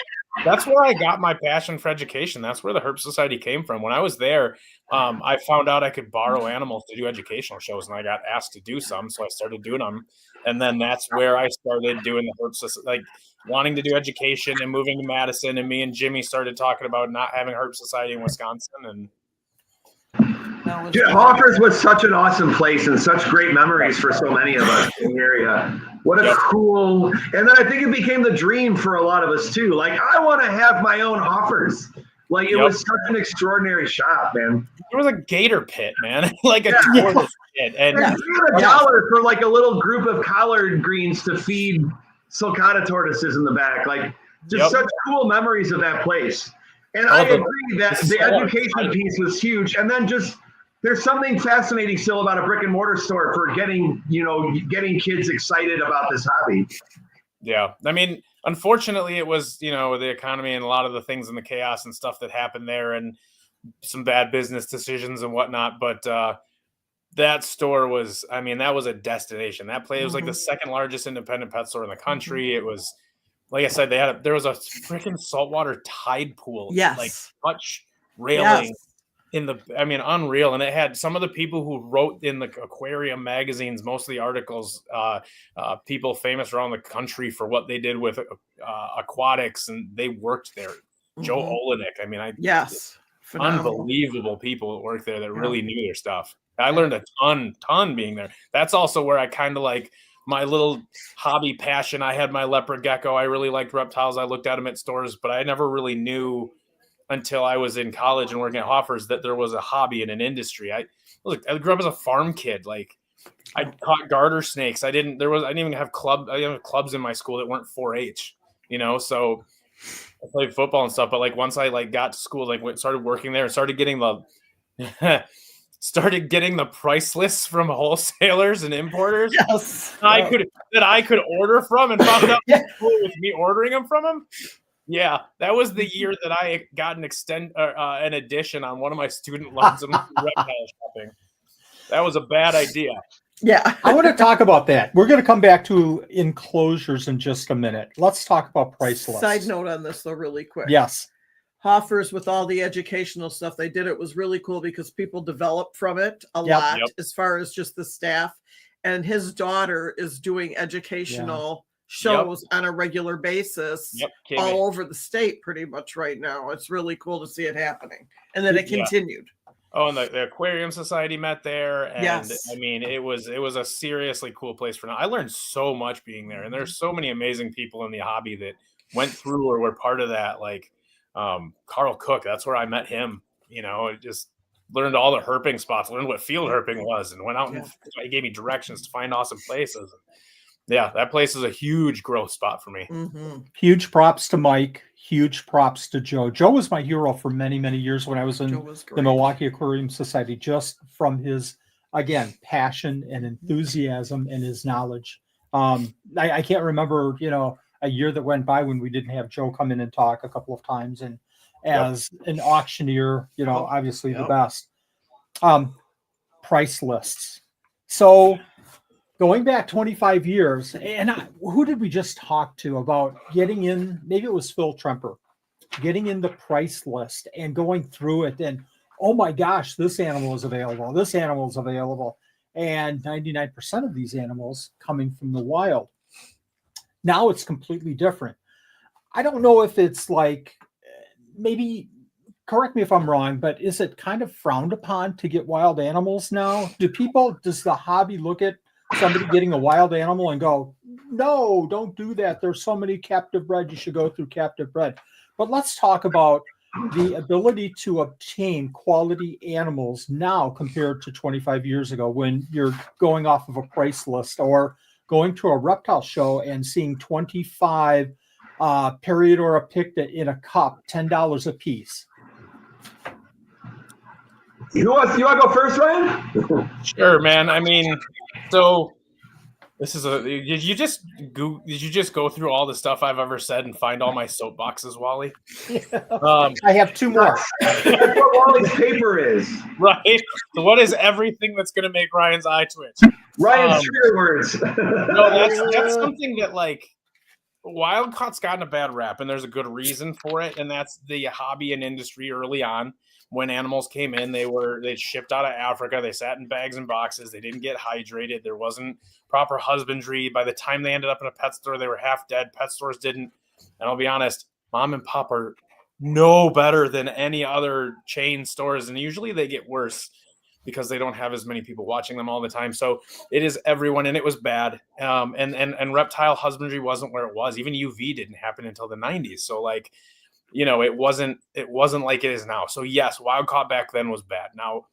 got my passion for education. That's where the Herp Society came from. When I was there, I found out I could borrow animals to do educational shows, and I got asked to do some, so I started doing them. And then that's where I started doing the Herp Society, like wanting to do education and moving to Madison. And me and Jimmy started talking about not having Herp Society in Wisconsin. And Hoffer's was such an awesome place and such great memories for so many of us in the area. What a cool, and then I think it became the dream for a lot of us too. Like, I want to have my own Hoffer's. Like, it was such an extraordinary shop, man. There was a gator pit, man. Like a tortoise pit. And you had $1 for like a little group of collard greens to feed sulcata tortoises in the back. Like, just such cool memories of that place. And I agree that the education piece was huge. And then just, there's something fascinating still about a brick and mortar store for getting kids excited about this hobby. Yeah. I mean, unfortunately, it was, the economy and a lot of the things and the chaos and stuff that happened there and some bad business decisions and whatnot. But that store was, that was a destination. That place was like the second largest independent pet store in the country. It was like I said, there was a freaking saltwater tide pool, Yes. like touch railing unreal. And it had some of the people who wrote in the aquarium magazines, most of the articles, people famous around the country for what they did with aquatics, and they worked there. Joe Olenek. I mean, yes, phenomenal. Unbelievable people that work there that really knew their stuff. I learned a ton being there. That's also where I kind of like my little hobby passion. I had my leopard gecko. I really liked reptiles. I looked at them at stores, but I never really knew until I was in college and working at Hoffers that there was a hobby and an industry. I grew up as a farm kid. Like I caught garter snakes. I didn't even have clubs in my school that weren't 4-H, so I played football and stuff. But like once I got to school, started working there and started getting the price lists from wholesalers and importers. Yes. that I could order from, and found out with me ordering them from them. Yeah, that was the year that I got an addition on one of my student loans and reptile shopping. That was a bad idea. Yeah. I want to talk about that. We're going to come back to enclosures in just a minute. Let's talk about price lists. Side note on this, though, really quick. Yes. Hoffers, with all the educational stuff they did, it was really cool because people developed from it a lot as far as just the staff. And his daughter is doing educational shows on a regular basis all over the state pretty much right now. It's really cool to see it happening. And then it continued. Oh, and the Aquarium Society met there. And I mean, it was a seriously cool place for now. I learned so much being there. And there's so many amazing people in the hobby that went through or were part of that. Like Carl Cook, that's where I met him. Just learned all the herping spots, learned what field herping was, and went out and he gave me directions to find awesome places. Yeah, that place is a huge growth spot for me. Huge props to Mike. Huge props to Joe. Joe was my hero for many, many years when I was in the Milwaukee Aquarium Society, just from his, again, passion and enthusiasm and his knowledge. I can't remember, a year that went by when we didn't have Joe come in and talk a couple of times. And as an auctioneer, obviously the best. Price lists. So going back 25 years, and who did we just talk to about getting in? Maybe it was Phil Tremper, getting in the price list and going through it. And oh my gosh, this animal is available. This animal is available. And 99% of these animals coming from the wild. Now it's completely different. I don't know if it's like, maybe correct me if I'm wrong, but is it kind of frowned upon to get wild animals now? Does the hobby look at somebody getting a wild animal and go, no, don't do that. There's so many captive bred. You should go through captive bred. But let's talk about the ability to obtain quality animals now compared to 25 years ago when you're going off of a price list or going to a reptile show and seeing 25 Periodora picta in a cup, $10 a piece. You want to go first, Ryan? Sure, man. I mean, so this is did you just go through all the stuff I've ever said and find all my soapboxes, Wally? I have two more. That's what Wally's paper is. Right. So what is everything that's going to make Ryan's eye twitch? Ryan's trigger words. No, that's something that like wild caught's gotten a bad rap, and there's a good reason for it, and that's the hobby and industry early on. When animals came in, they shipped out of Africa. They sat in bags and boxes. They didn't get hydrated. There wasn't proper husbandry. By the time they ended up in a pet store, they were half dead. Pet stores didn't. And I'll be honest, mom and pop are no better than any other chain stores. And usually they get worse because they don't have as many people watching them all the time. So it is everyone, and it was bad. And reptile husbandry wasn't where it was. Even UV didn't happen until the 90s. So like, it wasn't like it is now. So yes, wild caught back then was bad. Now,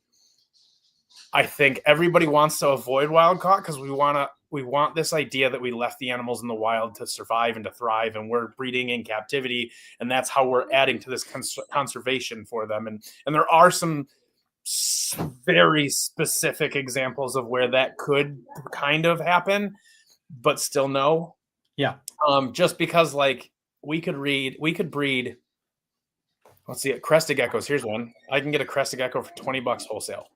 I think everybody wants to avoid wild caught because we want this idea that we left the animals in the wild to survive and to thrive, and we're breeding in captivity, and that's how we're adding to this conservation for them. And there are some very specific examples of where that could kind of happen, but still no. Yeah. Just because like we could breed. Let's see, crested geckos. Here's one. I can get a crested gecko for $20 wholesale.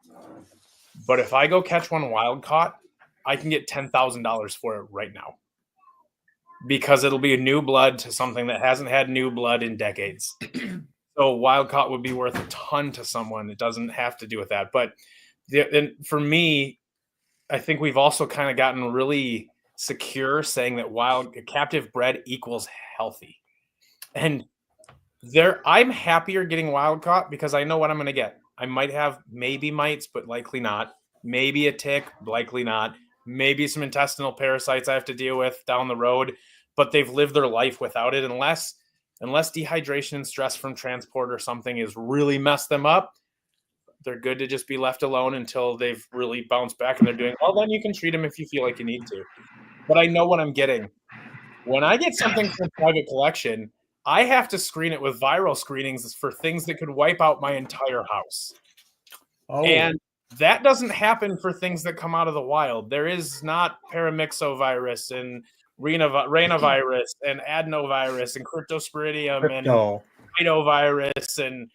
But if I go catch one wild caught, I can get $10,000 for it right now. because it'll be a new blood to something that hasn't had new blood in decades. So wild caught would be worth a ton to someone. It doesn't have to do with that. But and for me, I think we've also kind of gotten really secure saying that captive bred equals healthy. And I'm happier getting wild caught because I know what I'm going to get. I might have maybe mites, but likely not. Maybe a tick, likely not. Maybe some intestinal parasites I have to deal with down the road, but they've lived their life without it. Unless dehydration and stress from transport or something has really messed them up, they're good to just be left alone until they've really bounced back and they're doing well. Then you can treat them if you feel like you need to. But I know what I'm getting. When I get something from private collection, I have to screen it with viral screenings for things that could wipe out my entire house. Oh. And that doesn't happen for things that come out of the wild. There is not paramyxovirus and rhinovirus and adenovirus and cryptosporidium and rhinovirus and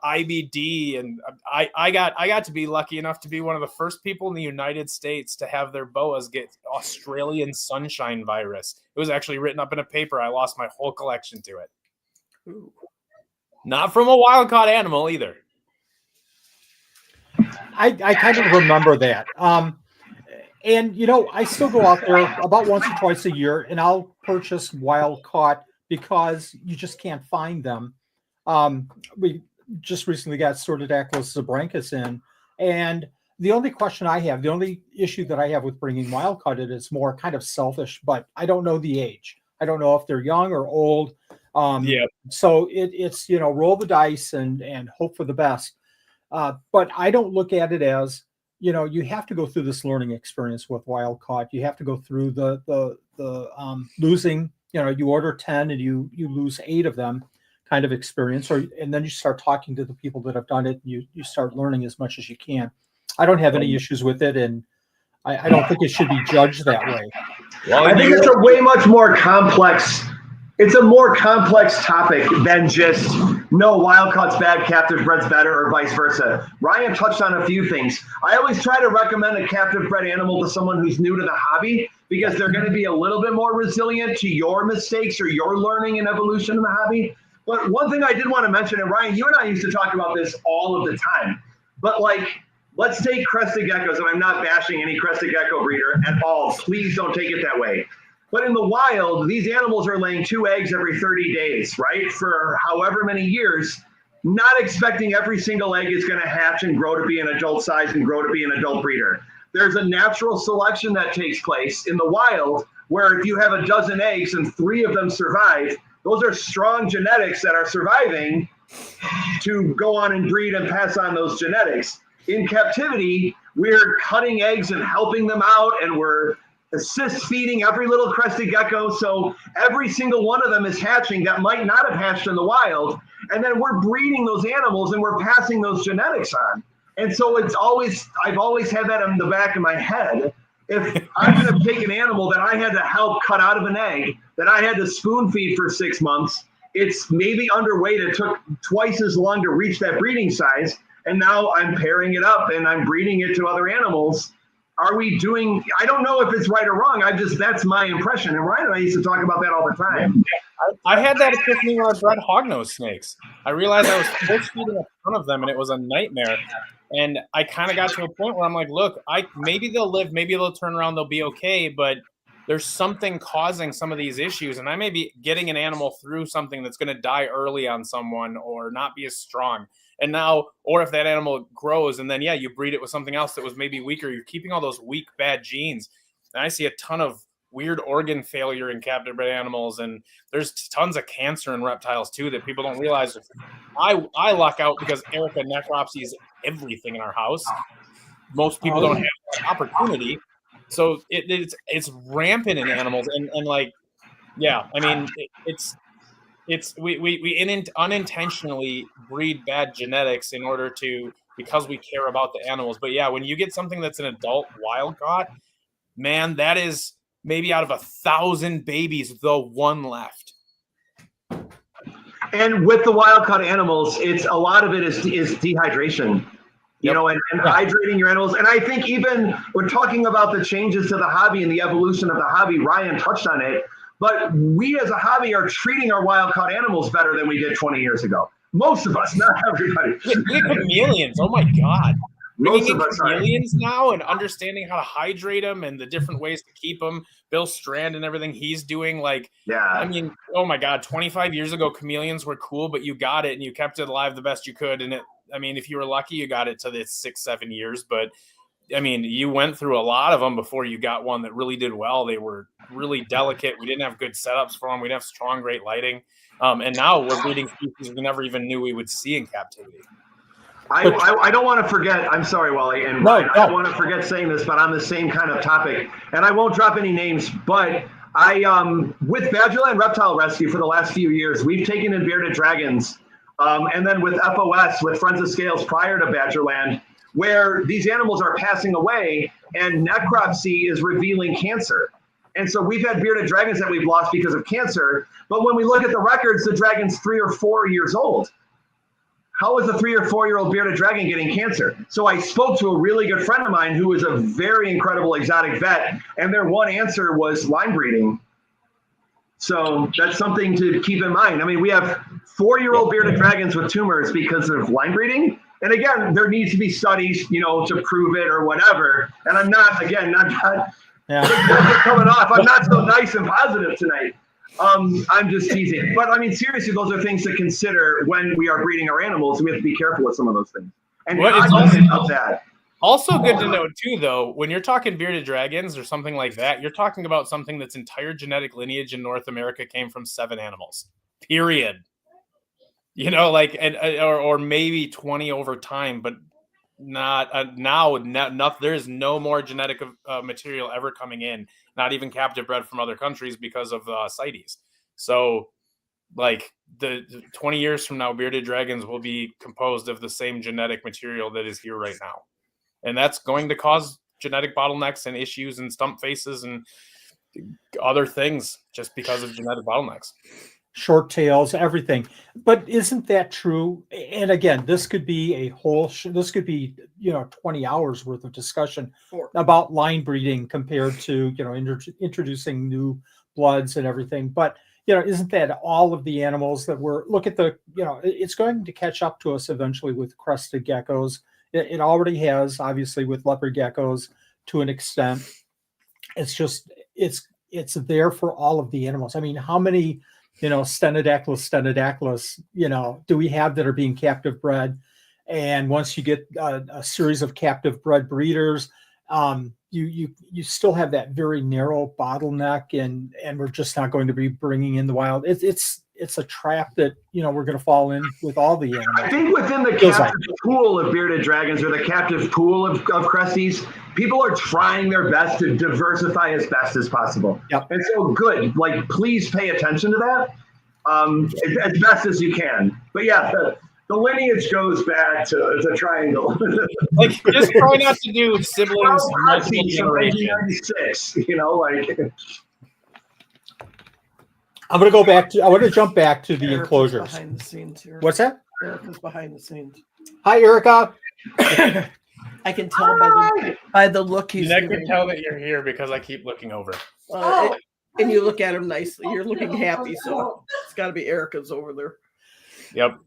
IBD. And I got to be lucky enough to be one of the first people in the United States to have their boas get Australian sunshine virus. It was actually written up in a paper. I lost my whole collection to it. Ooh. Not from a wild caught animal either. I kind of remember that. And, I still go out there about once or twice a year and I'll purchase wild caught because you just can't find them. We just recently got Sordidactylus zebrancus in. And the only issue that I have with bringing wild caught is more kind of selfish, but I don't know the age. I don't know if they're young or old. So it's, roll the dice and hope for the best. But I don't look at it as, you have to go through this learning experience with wild caught. You have to go through the losing, you order 10 and you lose 8 of them kind of experience, and then you start talking to the people that have done it. And you start learning as much as you can. I don't have any issues with it, and I don't think it should be judged that way. Well, I think it's a way much more complex. It's a more complex topic than just no, wild caught's bad, captive bred's better, or vice versa. Ryan touched on a few things. I always try to recommend a captive bred animal to someone who's new to the hobby because they're going to be a little bit more resilient to your mistakes or your learning and evolution in the hobby. But one thing I did want to mention, and Ryan, you and I used to talk about this all of the time, but let's take crested geckos, and I'm not bashing any crested gecko breeder at all. Please don't take it that way. But in the wild, these animals are laying 2 eggs every 30 days, right? For however many years, not expecting every single egg is going to hatch and grow to be an adult size and grow to be an adult breeder. There's a natural selection that takes place in the wild where if you have a dozen eggs and 3 of them survive, those are strong genetics that are surviving to go on and breed and pass on those genetics. In captivity, we're cutting eggs and helping them out, and we're assist feeding every little crested gecko. So every single one of them is hatching that might not have hatched in the wild. And then we're breeding those animals and we're passing those genetics on. And so I've always had that in the back of my head. If I'm going to take an animal that I had to help cut out of an egg, that I had to spoon feed for 6 months, it's maybe underweight. It took twice as long to reach that breeding size. And now I'm pairing it up and I'm breeding it to other animals. Are we doing, I don't know if it's right or wrong. That's my impression. And Ryan and I used to talk about that all the time. I had that epiphany when I bred hognose snakes. I realized I was force feeding a ton of them and it was a nightmare. And I kind of got to a point where I'm like, look, maybe they'll live, maybe they'll turn around, they'll be okay, but there's something causing some of these issues. And I may be getting an animal through something that's going to die early on someone or not be as strong. And now, or if that animal grows and then, you breed it with something else that was maybe weaker, you're keeping all those weak, bad genes. And I see a ton of weird organ failure in captive bred animals. And there's tons of cancer in reptiles too that people don't realize. I luck out because Erica necropsies everything in our house. Most people don't have that opportunity. So it's rampant in animals. And we unintentionally breed bad genetics in order because we care about the animals. But when you get something that's an adult wild caught, man, that is maybe out of 1,000 babies, the one left. And with the wild caught animals, a lot of it is dehydration. you know, and hydrating your animals. And I think even we're talking about the changes to the hobby and the evolution of the hobby. Ryan touched on it, but we as a hobby are treating our wild caught animals better than we did 20 years ago. Most of us, not everybody. Look at chameleons. Oh my God. Most Bringing of in us are. chameleons now and understanding how to hydrate them and the different ways to keep them. Bill Strand and everything he's doing. Like, I mean, oh my God, 25 years ago, chameleons were cool, but you got it and you kept it alive the best you could. And I mean, if you were lucky, you got it to the 6-7 years. But I mean, you went through a lot of them before you got one that really did well. They were really delicate. We didn't have good setups for them. We didn't have strong, great lighting. And now we're breeding species we never even knew we would see in captivity. I don't want to forget. I'm sorry, Wally, and Ryan, I don't want to forget saying this, but on the same kind of topic, and I won't drop any names, but I with Badgerland Reptile Rescue for the last few years, we've taken in bearded dragons, and then with FOS, with Friends of Scales prior to Badgerland, where these animals are passing away, and necropsy is revealing cancer. And so we've had bearded dragons that we've lost because of cancer, but when we look at the records, the dragon's 3 or 4 years old. How is a 3 or 4 year old bearded dragon getting cancer? So I spoke to a really good friend of mine who is a very incredible exotic vet, and their one answer was line breeding. So that's something to keep in mind. I mean, we have 4-year-old bearded dragons with tumors because of line breeding. And again, there needs to be studies, you know, to prove it or whatever. And I'm not, again, not coming off. I'm not so nice and positive tonight. I'm just teasing. But I mean, seriously, those are things to consider when we are breeding our animals. We have to be careful with some of those things. And also good to know too, though, when you're talking bearded dragons or something like that, you're talking about something that's entire genetic lineage in North America came from 7 animals, period. You know, like, or maybe 20 over time, but not now. There's no more genetic material ever coming in, not even captive bred from other countries because of CITES. So, like, the 20 years from now, bearded dragons will be composed of the same genetic material that is here right now, and that's going to cause genetic bottlenecks and issues and stump faces and other things just because of genetic bottlenecks. Short tails, everything. But isn't that true? And again, this could be this could be, 20 hours worth of discussion about line breeding compared to, introducing new bloods and everything. But, isn't that all of the animals that look at the, it's going to catch up to us eventually with crested geckos. It already has, obviously, with leopard geckos to an extent. It's just, it's there for all of the animals. I mean, how many stenodactylus, do we have that are being captive bred? And once you get a series of captive bred breeders, you still have that very narrow bottleneck, and we're just not going to be bringing in the wild. It's a trap that we're going to fall in with all the animals. I think within the captive pool of bearded dragons or the captive pool of cresties, people are trying their best to diversify as best as possible. Yep. And so good, like, please pay attention to that as best as you can. But yeah, the lineage goes back to the triangle. Like, just try not to do siblings. 1996, I'm going to go back to, I want to jump back to the Erica's enclosures. behind the scenes here. What's that? Erica's behind the scenes. Hi, Erica. I can tell by the look he's I can tell that you're here because I keep looking over. And you look at him nicely. You're looking happy, so it's got to be Erica's over there. Yep.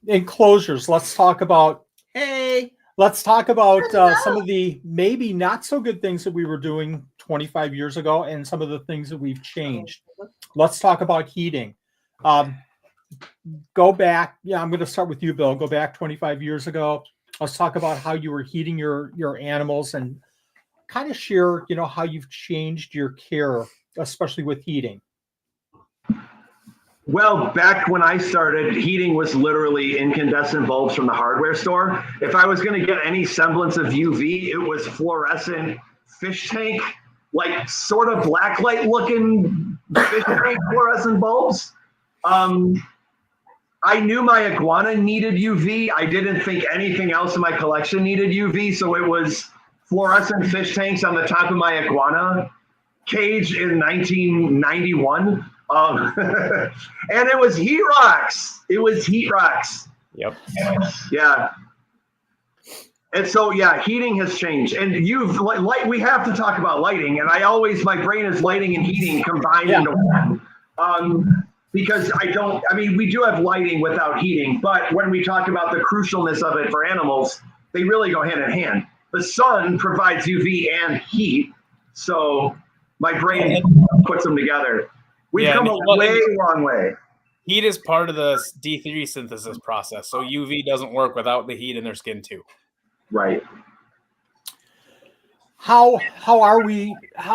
Enclosures. Let's talk about. Hey. Let's talk about some of the maybe not so good things that we were doing 25 years ago, and some of the things that we've changed. Let's talk about heating. Go back. Yeah, I'm going to start with you, Bill. Go back 25 years ago. Let's talk about how you were heating your animals, and kind of share, how you've changed your care, especially with heating. Well, back when I started, heating was literally incandescent bulbs from the hardware store. If I was going to get any semblance of UV, it was fluorescent fish tank, like sort of blacklight looking fish tank fluorescent bulbs. I knew my iguana needed UV. I didn't think anything else in my collection needed UV, so it was fluorescent fish tanks on the top of my iguana cage in 1991. And it was heat rocks. Yep. Yeah. And so, yeah, heating has changed. And we have to talk about lighting. And my brain is lighting and heating combined into one. Because we do have lighting without heating. But when we talk about the crucialness of it for animals, they really go hand in hand. The sun provides UV and heat. So my brain puts them together. We've come a long way. Heat is part of the D3 synthesis process. So UV doesn't work without the heat in their skin too. Right. How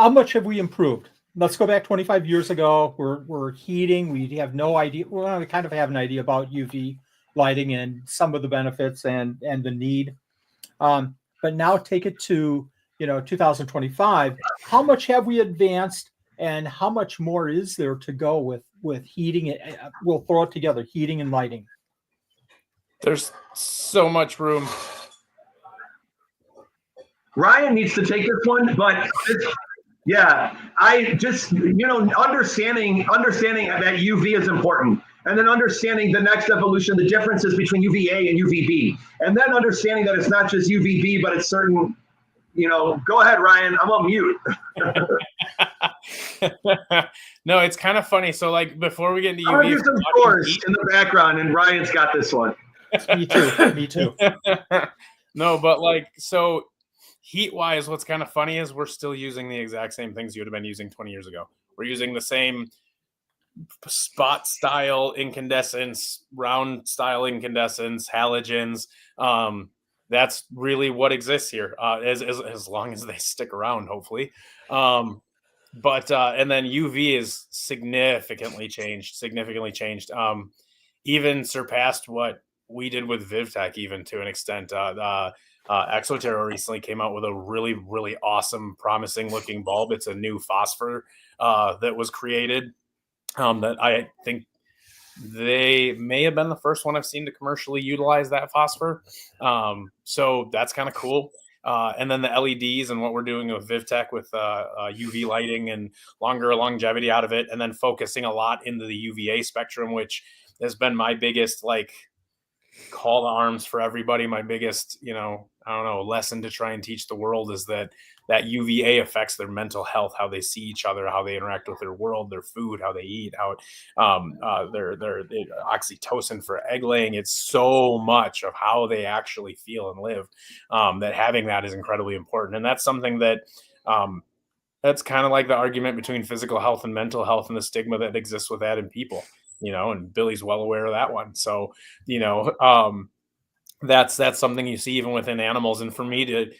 much have we improved? Let's go back 25 years ago. We're heating. We have no idea. Well, we kind of have an idea about UV lighting and some of the benefits and the need. But now take it to 2025. How much have we advanced, and how much more is there to go with heating? We'll throw it together: heating and lighting. There's so much room. Ryan needs to take this one, but yeah, I just understanding that UV is important, and then understanding the next evolution, the differences between UVA and UVB, and then understanding that it's not just UVB, but it's certain. Go ahead, Ryan. I'm on mute. No, it's kind of funny. So, like, before we get into I'll UV, do some chores in the background, and Ryan's got this one. Me too. No, but so heat-wise, what's kind of funny is we're still using the exact same things you would have been using 20 years ago. We're using the same spot style incandescence, round style incandescence, halogens. That's really what exists here, as long as they stick around, hopefully. But and then UV is significantly changed, even surpassed what we did with VivTech, even to an extent. Exoterra recently came out with a really, really awesome, promising looking bulb. It's a new phosphor that was created that I think they may have been the first one I've seen to commercially utilize that phosphor. So that's kind of cool. And then the LEDs and what we're doing with VivTech with UV lighting and longer longevity out of it, and then focusing a lot into the UVA spectrum, which has been my biggest call to arms for everybody. My biggest, lesson to try and teach the world is that UVA affects their mental health, how they see each other, how they interact with their world, their food, how they eat, how their oxytocin for egg laying. It's so much of how they actually feel and live, that having that is incredibly important. And that's something that that's kind of like the argument between physical health and mental health and the stigma that exists with that in people, and Billy's well aware of that one. So, that's something you see even within animals. And for me to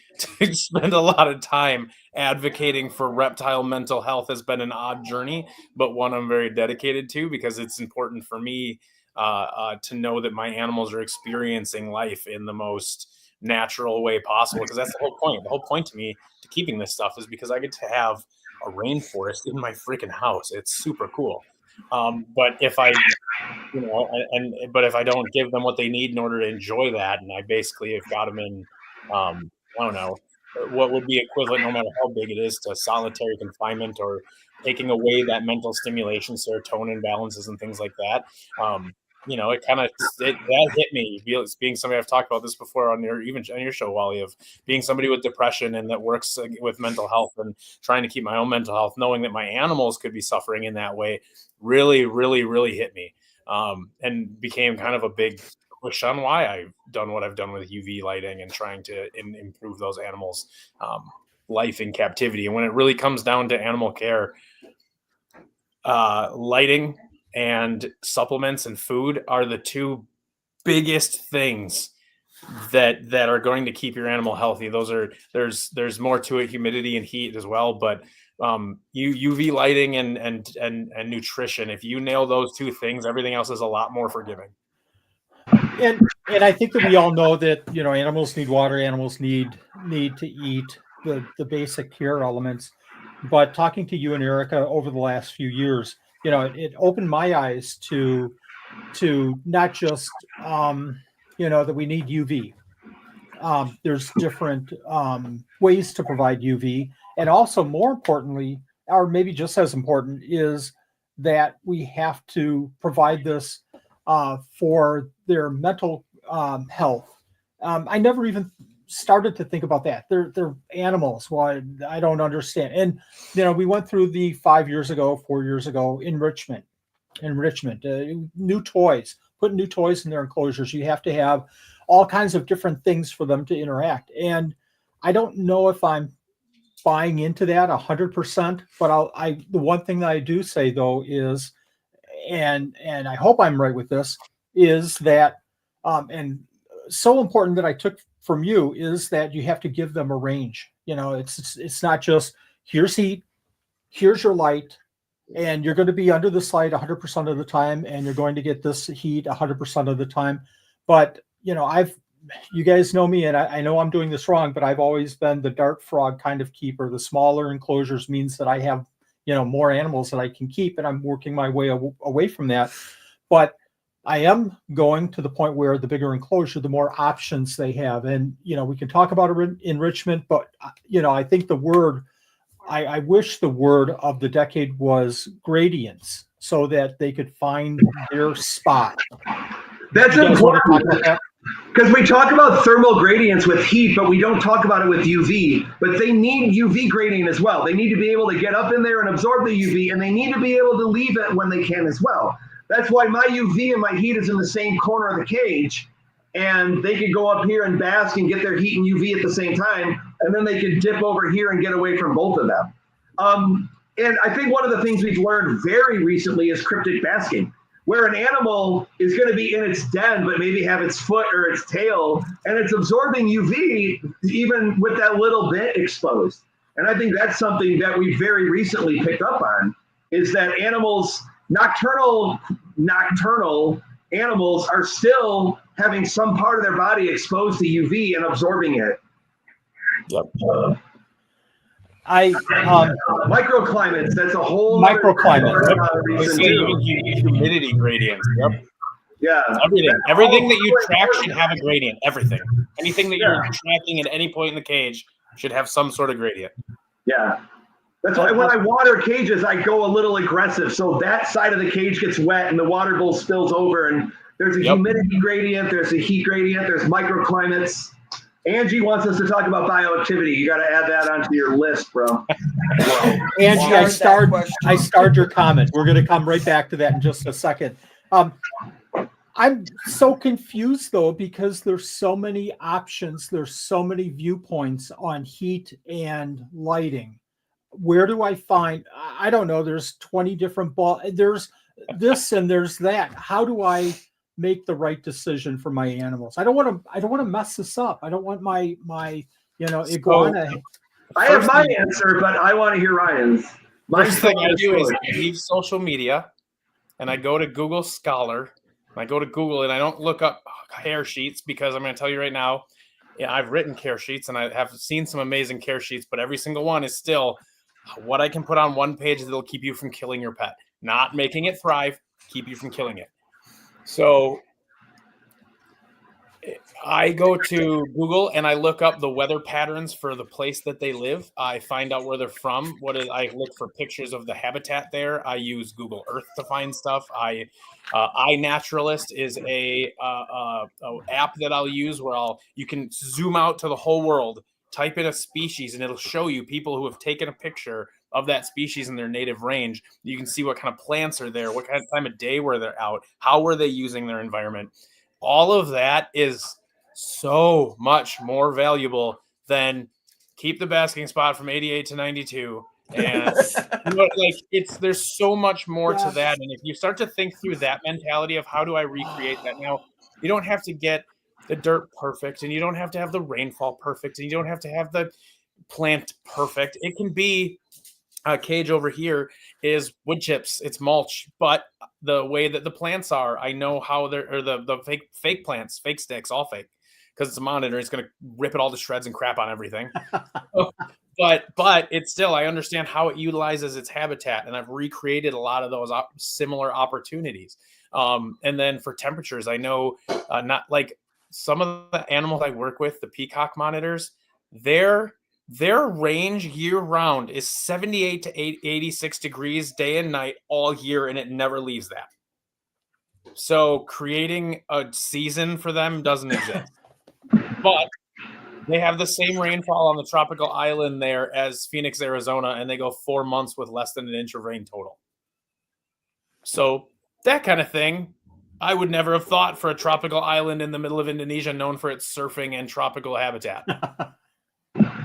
spend a lot of time advocating for reptile mental health has been an odd journey, but one I'm very dedicated to, because it's important for me to know that my animals are experiencing life in the most natural way possible, because that's the whole point. The whole point to me to keeping this stuff is because I get to have a rainforest in my freaking house. It's super cool. But if I don't give them what they need in order to enjoy that, and I basically have got them in, I don't know, what would be equivalent, no matter how big it is, to solitary confinement, or taking away that mental stimulation, serotonin balances and things like that. That hit me. Being somebody, I've talked about this before on your show, Wally, of being somebody with depression and that works with mental health and trying to keep my own mental health, knowing that my animals could be suffering in that way, really, really, really hit me, and became kind of a big push on why I've done what I've done with UV lighting and trying to improve those animals' life in captivity. And when it really comes down to animal care, lighting and supplements and food are the two biggest things that are going to keep your animal healthy. There's more to it, humidity and heat as well, but UV lighting and nutrition, if you nail those two things, everything else is a lot more forgiving. And I think that we all know that animals need water, animals need to eat, the basic care elements. But talking to you and Erica over the last few years, it opened my eyes to not just that we need UV. There's different ways to provide UV, and also more importantly, or maybe just as important, is that we have to provide this for their mental health. I never even started to think about that. They're animals. Well, I don't understand. And we went through the 4 years ago, enrichment, new toys, putting new toys in their enclosures. You have to have all kinds of different things for them to interact. And I don't know if I'm buying into that 100%, but the one thing that I do say though is, and I hope I'm right with this, is that, and so important that I took from you is that you have to give them a range. It's not just here's heat, here's your light, and you're going to be under this light 100% of the time, and you're going to get this heat 100% of the time. But you guys know me, and I know I'm doing this wrong, but I've always been the dart frog kind of keeper. The smaller enclosures means that I have, more animals that I can keep, and I'm working my way away from that. But I am going to the point where the bigger enclosure, the more options they have. And, we can talk about enrichment, but, I think I wish the word of the decade was gradients so that they could find their spot. That's important. Because we talk about thermal gradients with heat, but we don't talk about it with UV. But they need UV gradient as well. They need to be able to get up in there and absorb the UV, and they need to be able to leave it when they can as well. That's why my UV and my heat is in the same corner of the cage, and they could go up here and bask and get their heat and UV at the same time, and then they could dip over here and get away from both of them. And I think one of the things we've learned very recently is cryptic basking, where an animal is going to be in its den, but maybe have its foot or its tail, and it's absorbing UV even with that little bit exposed. And I think that's something that we very recently picked up on, is that nocturnal animals are still having some part of their body exposed to UV and absorbing it. Yep. Microclimates, that's a whole humidity gradients. Yep. Yeah. Everything that you track should have a gradient. Everything. Anything that you're tracking at any point in the cage should have some sort of gradient. Yeah. That's why when I water cages, I go a little aggressive. So that side of the cage gets wet and the water bowl spills over, and there's a humidity gradient, there's a heat gradient, there's microclimates. Angie wants us to talk about bioactivity. You got to add that onto your list, bro. Angie, I starred your comment. We're going to come right back to that in just a second. I'm so confused, though, because there's so many options. There's so many viewpoints on heat and lighting. Where do I find? I don't know. There's 20 different there's this and there's that. How do I make the right decision for my animals? I don't want to mess this up. I don't want my iguana. I have my answer, but I want to hear Ryan's. First thing I do is I leave social media and I go to Google Scholar. I go to Google and I don't look up care sheets, because I'm going to tell you right now, I've written care sheets and I have seen some amazing care sheets, but every single one is still what I can put on one page that'll keep you from killing your pet, not making it thrive, keep you from killing it. So I go to Google and I look up the weather patterns for the place that they live. I find out where they're from. I look for pictures of the habitat there. I use Google Earth to find stuff. iNaturalist is a app that I'll use where you can zoom out to the whole world, type in a species, and it'll show you people who have taken a picture of that species in their native range. You can see what kind of plants are there, what kind of time of day were they out, how were they using their environment. All of that is so much more valuable than keep the basking spot from 88 to 92. And there's so much more to that. And if you start to think through that mentality of how do I recreate that now, you don't have to get the dirt perfect, and you don't have to have the rainfall perfect, and you don't have to have the plant perfect. It can be a cage over here is wood chips, it's mulch, but the way that the plants are, I know how they're, or the fake plants, fake sticks, all fake, because it's a monitor. It's going to rip it all to shreds and crap on everything. But it's still, I understand how it utilizes its habitat, and I've recreated a lot of those similar opportunities. And then for temperatures, I know not like some of the animals I work with, the peacock monitors, their range year round is 78 to 86 degrees day and night all year, and it never leaves that. So creating a season for them doesn't exist. But They have the same rainfall on the tropical island there as Phoenix, Arizona, and they go 4 months with less than an inch of rain total. So that kind of thing, I would never have thought for a tropical island in the middle of Indonesia known for its surfing and tropical habitat.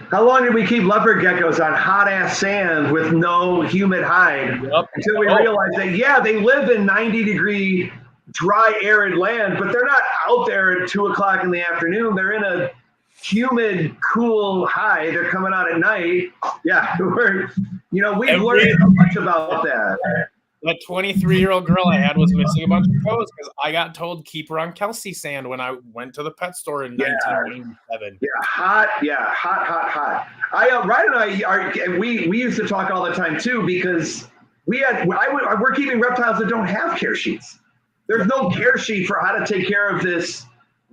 How long did we keep leopard geckos on hot-ass sand with no humid hide until we realized that, yeah, they live in 90-degree dry, arid land, but they're not out there at 2 o'clock in the afternoon. They're in a humid, cool hide. They're coming out at night. Yeah, we've learned so much about that. That 23-year-old girl I had was missing a bunch of toes because I got told keep her on Kelsey sand when I went to the pet store in 1997. Yeah, hot. Ryan and I we used to talk all the time too because we're keeping reptiles that don't have care sheets. There's no care sheet for how to take care of this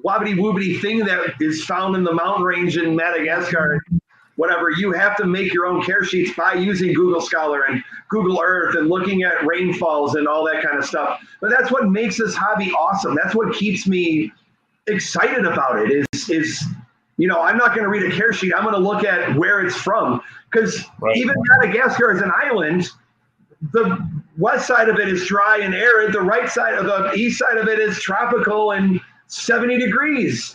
wobbly woobly thing that is found in the mountain range in Madagascar. Whatever, you have to make your own care sheets by using Google Scholar and Google Earth and looking at rainfalls and all that kind of stuff. But that's what makes this hobby awesome. That's what keeps me excited about it is I'm not going to read a care sheet. I'm going to look at where it's from because even Madagascar is an island. The west side of it is dry and arid. The right side of the east side of it is tropical and 70 degrees.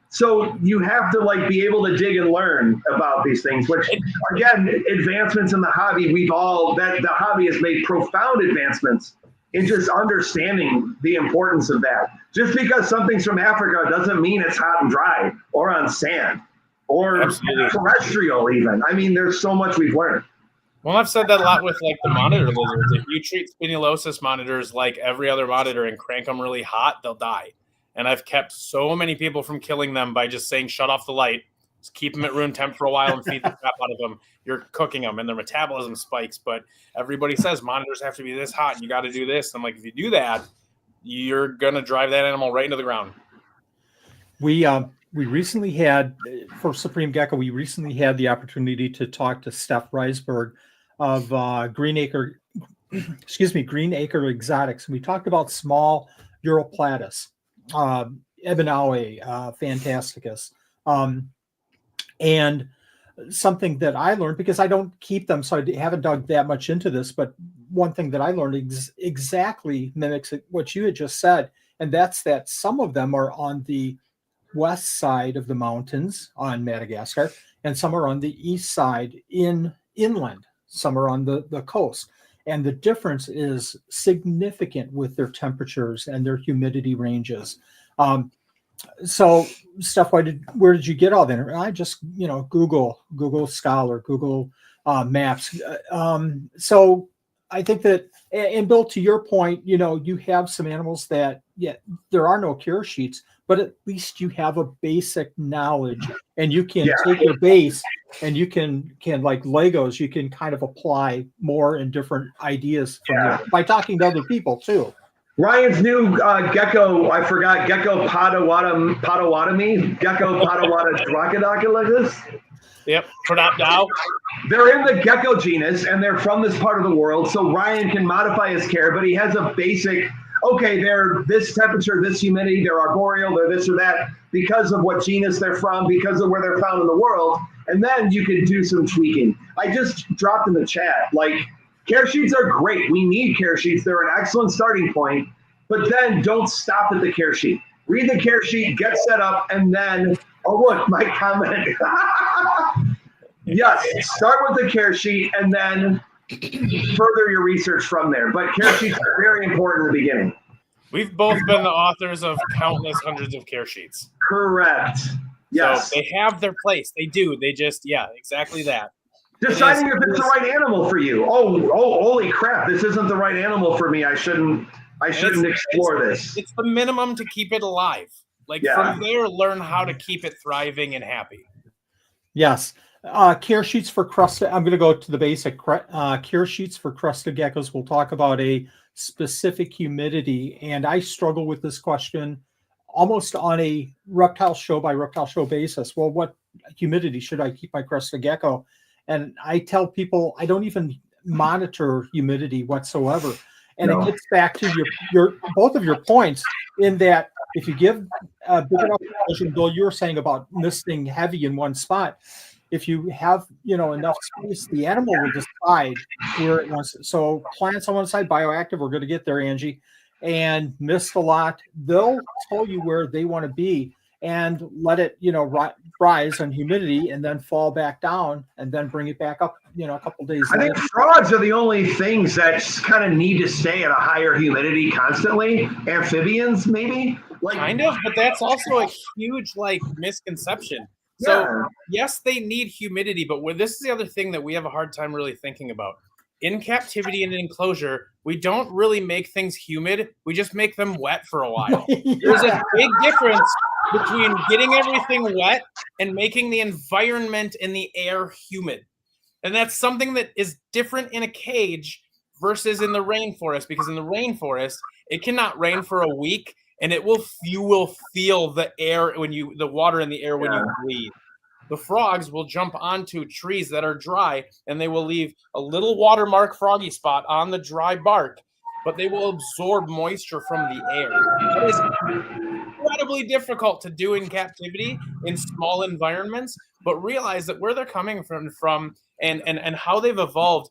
So you have to be able to dig and learn about these things, which again, advancements in the hobby, the hobby has made profound advancements in just understanding the importance of that. Just because something's from Africa doesn't mean it's hot and dry or on sand or terrestrial even. I mean, there's so much we've learned. Well, I've said that a lot with the monitor lizards. If you treat spinulosus monitors like every other monitor and crank them really hot, they'll die. And I've kept so many people from killing them by just saying, shut off the light, just keep them at room temp for a while and feed the crap out of them. You're cooking them and their metabolism spikes. But everybody says monitors have to be this hot and you got to do this. And I'm like, if you do that, you're going to drive that animal right into the ground. We recently had, for Supreme Gecko, we recently had the opportunity to talk to Steph Reisberg of Green Acre Exotics. We talked about small Uroplatus. Ebinaue, Fantasticus. And something that I learned, because I don't keep them, so I haven't dug that much into this, but one thing that I learned exactly mimics what you had just said, and that's that some of them are on the west side of the mountains on Madagascar, and some are on the east side inland. Some are on the coast. And the difference is significant with their temperatures and their humidity ranges. So, Steph, where did you get all that? I just, Google Scholar, Google Maps. So I think that, and Bill, to your point, you have some animals that, there are no cure sheets, but at least you have a basic knowledge, and you can take your base and you can like Legos, you can kind of apply more and different ideas from there by talking to other people too. Ryan's new Gecko, I forgot, Gecko Potawatomi, Gecko Potawatomi, like this. Yep, Pradapdow. They're in the gecko genus, and they're from this part of the world, so Ryan can modify his care, but he has a basic, they're this temperature, this humidity, they're arboreal, they're this or that, because of what genus they're from, because of where they're found in the world, and then you can do some tweaking. I just dropped in the chat, care sheets are great. We need care sheets. They're an excellent starting point, but then don't stop at the care sheet. Read the care sheet, get set up, and then, look, my comment. Yes, start with the care sheet and then further your research from there. But care sheets are very important in the beginning. We've both been the authors of countless hundreds of care sheets. Correct. Yes. So they have their place. They do. They just, exactly that. Deciding if it's the right animal for you. Oh, holy crap. This isn't the right animal for me. I shouldn't explore this. It's the minimum to keep it alive. From there, learn how to keep it thriving and happy. Yes. Care sheets for crusted. I'm going to go to the basic care sheets for crusted geckos. We'll talk about a specific humidity. And I struggle with this question almost on a reptile show by reptile show basis. Well, what humidity should I keep my crusted gecko? And I tell people I don't even monitor humidity whatsoever. And It gets back to your both of your points in that if you give a big enough enclosure, Bill, you were saying about misting heavy in one spot. If you have, enough space, the animal will decide where it wants it. So plants on one side, bioactive, we're going to get there, Angie, and mist a lot. They'll tell you where they want to be and let it, rise on humidity and then fall back down and then bring it back up, a couple days I later. think frogs are the only things that kind of need to stay at a higher humidity constantly. Amphibians, maybe? Kind of, but that's also a huge misconception. So yes, they need humidity, but this is the other thing that we have a hard time really thinking about. In captivity and enclosure, we don't really make things humid. We just make them wet for a while. There's a big difference between getting everything wet and making the environment and the air humid. And that's something that is different in a cage versus in the rainforest, because in the rainforest, it cannot rain for a week. And you will feel the air the water in the air when you breathe. The frogs will jump onto trees that are dry, and they will leave a little watermark froggy spot on the dry bark, but they will absorb moisture from the air. That is incredibly difficult to do in captivity in small environments, but realize that where they're coming from and how they've evolved.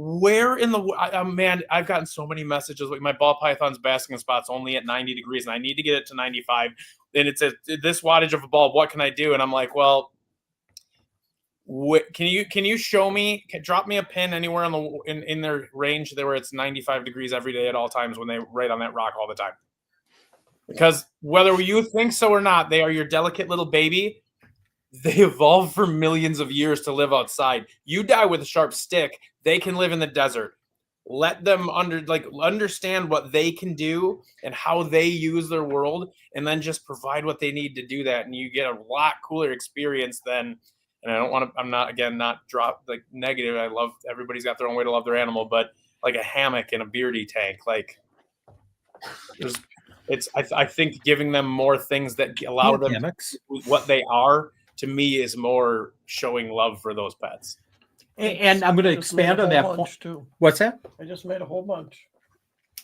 Where in the man? I've gotten so many messages. Like, my ball python's basking spot's only at 90 degrees, and I need to get it to 95. And it's this wattage of a bulb. What can I do? And I'm like, well, can you show me? Drop me a pin anywhere in their range there where it's 95 degrees every day at all times when they right on that rock all the time. Because whether you think so or not, they are your delicate little baby. They evolved for millions of years to live outside. You die with a sharp stick, they can live in the desert. Let them understand what they can do and how they use their world, and then just provide what they need to do that. And you get a lot cooler experience than, and I'm not negative. I love, everybody's got their own way to love their animal, but like a hammock and a beardy tank, I think giving them more things that allow them hammocks. What they are, to me, is more showing love for those pets. And I'm going to expand on that point too. What's that? I just made a whole bunch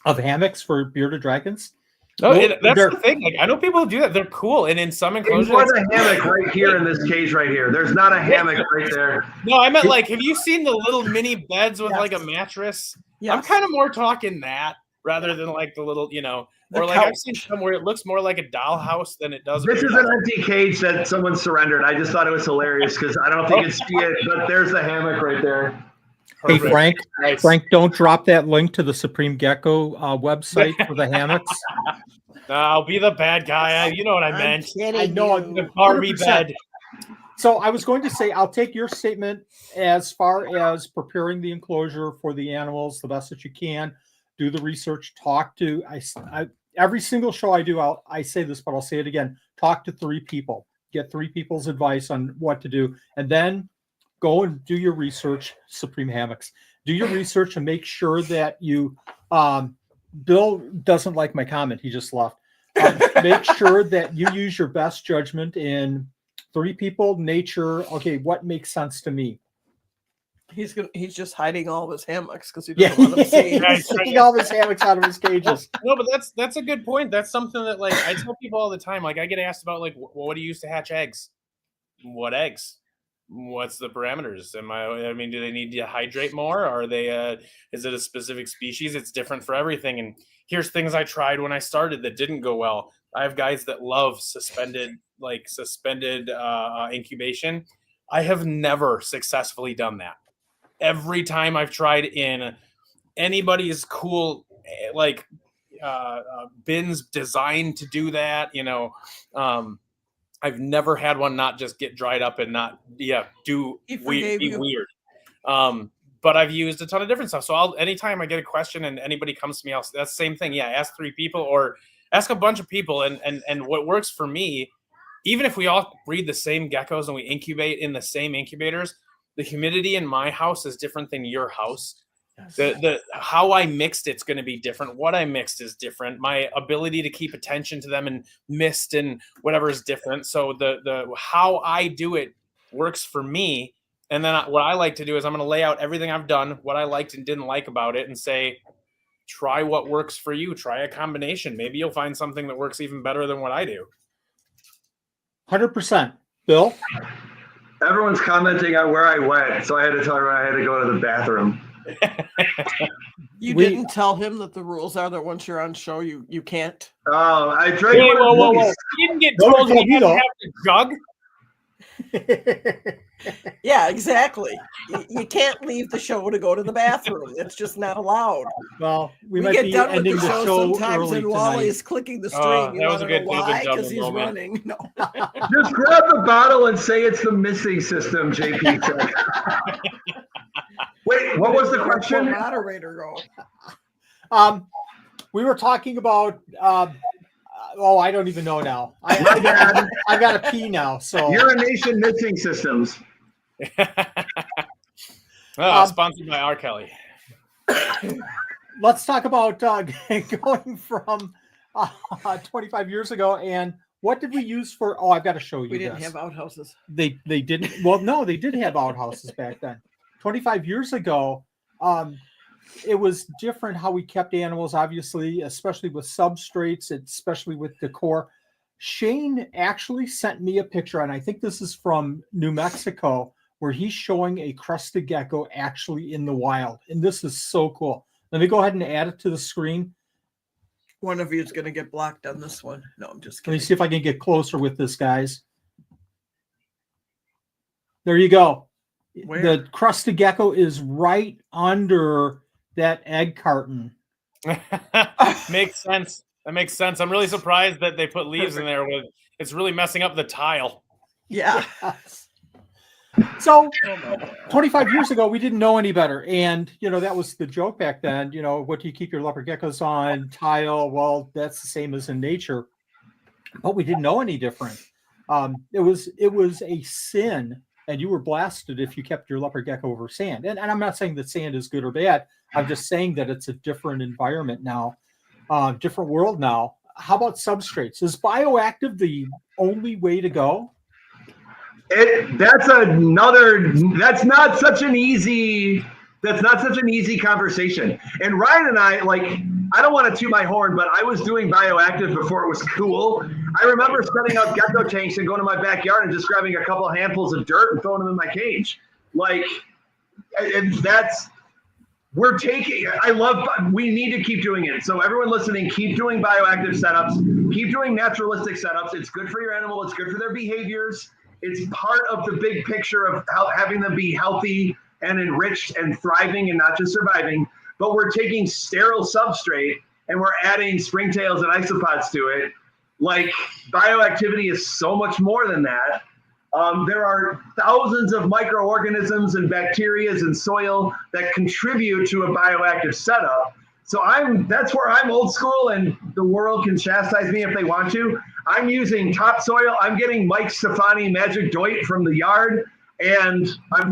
of hammocks for bearded dragons. No, that's the thing. I know people who do that. They're cool, and in some enclosures, there's a hammock right here in this cage right here. There's not a hammock right there. No, I meant have you seen the little mini beds with a mattress? Yes. I'm kind of more talking that rather than the little, or I've seen some where it looks more like a dollhouse than it does. This is an empty cage that someone surrendered. I just thought it was hilarious because I don't know if you can see it, but there's the hammock right there. Hey, Frank, nice. Frank, don't drop that link to the Supreme Gecko website for the hammocks. I'll be the bad guy. You know what I meant. I know. The Barbie bed. So I was going to say, I'll take your statement as far as preparing the enclosure for the animals the best that you can. Do the research. Talk to every single show I do. I say this, but I'll say it again. Talk to 3 people. Get 3 people's advice on what to do, and then go and do your research. Supreme Hammocks. Do your research and make sure that you. Bill doesn't like my comment. He just left. Make sure that you use your best judgment in 3 people, nature. Okay, what makes sense to me? He's just hiding all of his hammocks because he doesn't want them seen. He's taking all of his hammocks out of his cages. No, but that's a good point. That's something that I tell people all the time. I get asked about what do you use to hatch eggs? What eggs? What's the parameters? Do they need to hydrate more? Are they is it a specific species? It's different for everything. And here's things I tried when I started that didn't go well. I have guys that love suspended incubation. I have never successfully done that. Every time I've tried in anybody's cool bins designed to do that, I've never had one not just get dried up and not be weird. But I've used a ton of different stuff. So anytime I get a question and anybody comes to me, that's the same thing. Yeah, ask 3 people or ask a bunch of people. And what works for me, even if we all breed the same geckos and we incubate in the same incubators, the humidity in my house is different than your house. Yes. The how I mixed it's going to be different. What I mixed is different. My ability to keep attention to them and mist and whatever is different. So the how I do it works for me. And then what I like to do is I'm going to lay out everything I've done, what I liked and didn't like about it, and say, try what works for you. Try a combination. Maybe you'll find something that works even better than what I do. 100%. Bill? Everyone's commenting on where I went, so I had to tell everyone I had to go to the bathroom. You didn't tell him that the rules are that once you're on show, you can't. Oh, I drank. Whoa. You didn't get told you had to have the jug? Yeah, exactly. You can't leave the show to go to the bathroom. It's just not allowed. Well, we might get be done with ending the the show show sometimes, early and tonight. Wally's clicking the string. That was a good why? Because he's moment. running. No. Just grab the bottle and say it's the missing system, JP said. Wait, what was the question? Moderator go. We were talking about. I don't even know now. I got to pee now. So Urination missing systems. Sponsored by R. Kelly. Let's talk about going from 25 years ago, and what did we use for? Oh, I've got to show you. We didn't this. have outhouses. They didn't. Well, no, they did have outhouses back then. 25 years ago, it was different how we kept animals, obviously, especially with substrates, especially with decor. Shane actually sent me a picture, and I think this is from New Mexico, where he's showing a crested gecko actually in the wild. And this is so cool. Let me go ahead and add it to the screen. One of you is going to get blocked on this one. No, I'm just kidding. Let me see if I can get closer with this, guys. There you go. Where? The crested gecko is right under that egg carton. Makes sense. That makes sense. I'm really surprised that they put leaves in there. It's really messing up the tile. Yeah. Yes. So 25 years ago, we didn't know any better. And, that was the joke back then. What do you keep your leopard geckos on? Tile. Well, that's the same as in nature. But we didn't know any different. It was a sin, and you were blasted if you kept your leopard gecko over sand. And I'm not saying that sand is good or bad. I'm just saying that it's a different environment now, different world now. How about substrates? Is bioactive the only way to go? That's not such an easy conversation. And Ryan and I don't want to toot my horn, but I was doing bioactive before it was cool. I remember setting up gecko tanks and going to my backyard and just grabbing a couple of handfuls of dirt and throwing them in my cage. We need to keep doing it. So everyone listening, keep doing bioactive setups, keep doing naturalistic setups. It's good for your animal. It's good for their behaviors. It's part of the big picture of having them be healthy and enriched and thriving and not just surviving. But we're taking sterile substrate and we're adding springtails and isopods to it. Bioactivity is so much more than that. There are thousands of microorganisms and bacteria in soil that contribute to a bioactive setup. So that's where I'm old school, and the world can chastise me if they want to. I'm using topsoil. I'm getting Mike Stefani Magic Doit from the yard, and I'm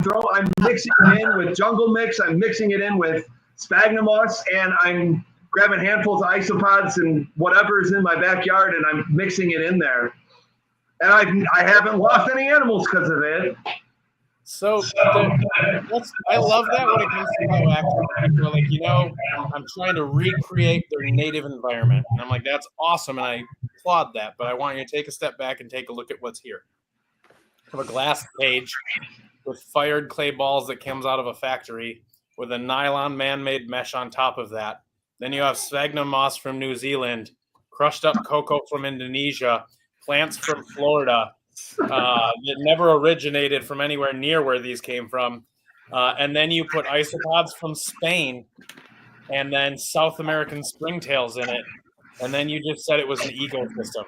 mixing it in with jungle mix. I'm mixing it in with sphagnum moss, and I'm grabbing handfuls of isopods and whatever's in my backyard, and I'm mixing it in there. And I haven't lost any animals because of it. So I love that when it comes to bioactive. People are I'm trying to recreate their native environment. And I'm like, that's awesome. And I applaud that. But I want you to take a step back and take a look at what's here. I have a glass cage with fired clay balls that comes out of a factory with a nylon man-made mesh on top of that. Then you have sphagnum moss from New Zealand, crushed up cocoa from Indonesia, plants from Florida, that never originated from anywhere near where these came from. And then you put isopods from Spain and then South American springtails in it. And then you just said it was an ecosystem.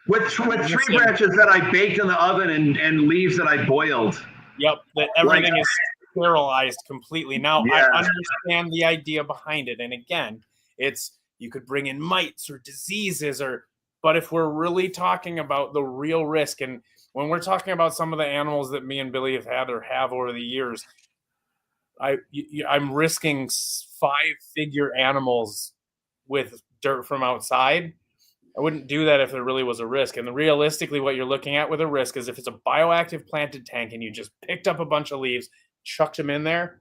With tree branches that I baked in the oven and leaves that I boiled. Yep, that everything is sterilized completely. Now, I understand the idea behind it. And again, you could bring in mites or diseases but if we're really talking about the real risk, and when we're talking about some of the animals that me and Billy have had or have over the years, I'm risking 5-figure animals with dirt from outside. I wouldn't do that if there really was a risk. And realistically, what you're looking at with a risk is if it's a bioactive planted tank and you just picked up a bunch of leaves, chucked them in there,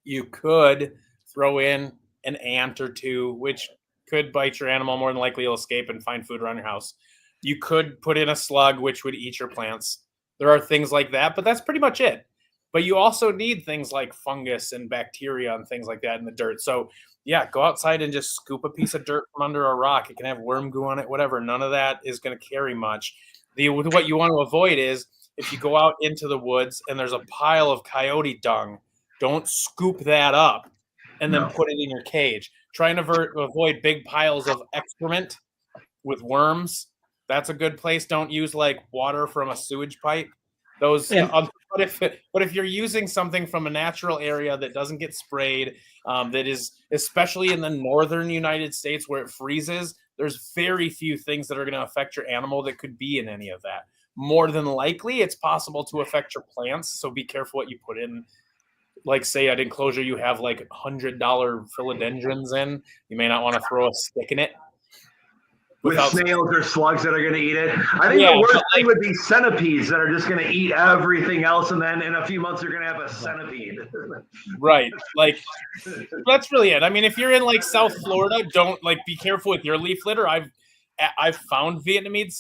you could throw in an ant or two, which could bite your animal. More than likely you'll escape and find food around your house. You could put in a slug, which would eat your plants. There are things like that, but that's pretty much it. But you also need things like fungus and bacteria and things like that in the dirt. So yeah, go outside and just scoop a piece of dirt from under a rock. It can have worm goo on it, whatever. None of that is going to carry much. What you want to avoid is if you go out into the woods and there's a pile of coyote dung, don't scoop that up and then put it in your cage. Try and avoid big piles of excrement with worms. That's a good place. Don't use like water from a sewage pipe. But if you're using something from a natural area that doesn't get sprayed, that is especially in the northern United States where it freezes, there's very few things that are going to affect your animal that could be in any of that. More than likely, it's possible to affect your plants. So be careful what you put in. Like say at enclosure, you have like $100 philodendrons in. You may not want to throw a stick in it. With snails or slugs that are going to eat it. I think the worst thing would be centipedes that are just going to eat everything else, and then in a few months you're going to have a centipede. Right. Like that's really it. I mean, if you're in like South Florida, don't be careful with your leaf litter. I've found Vietnamese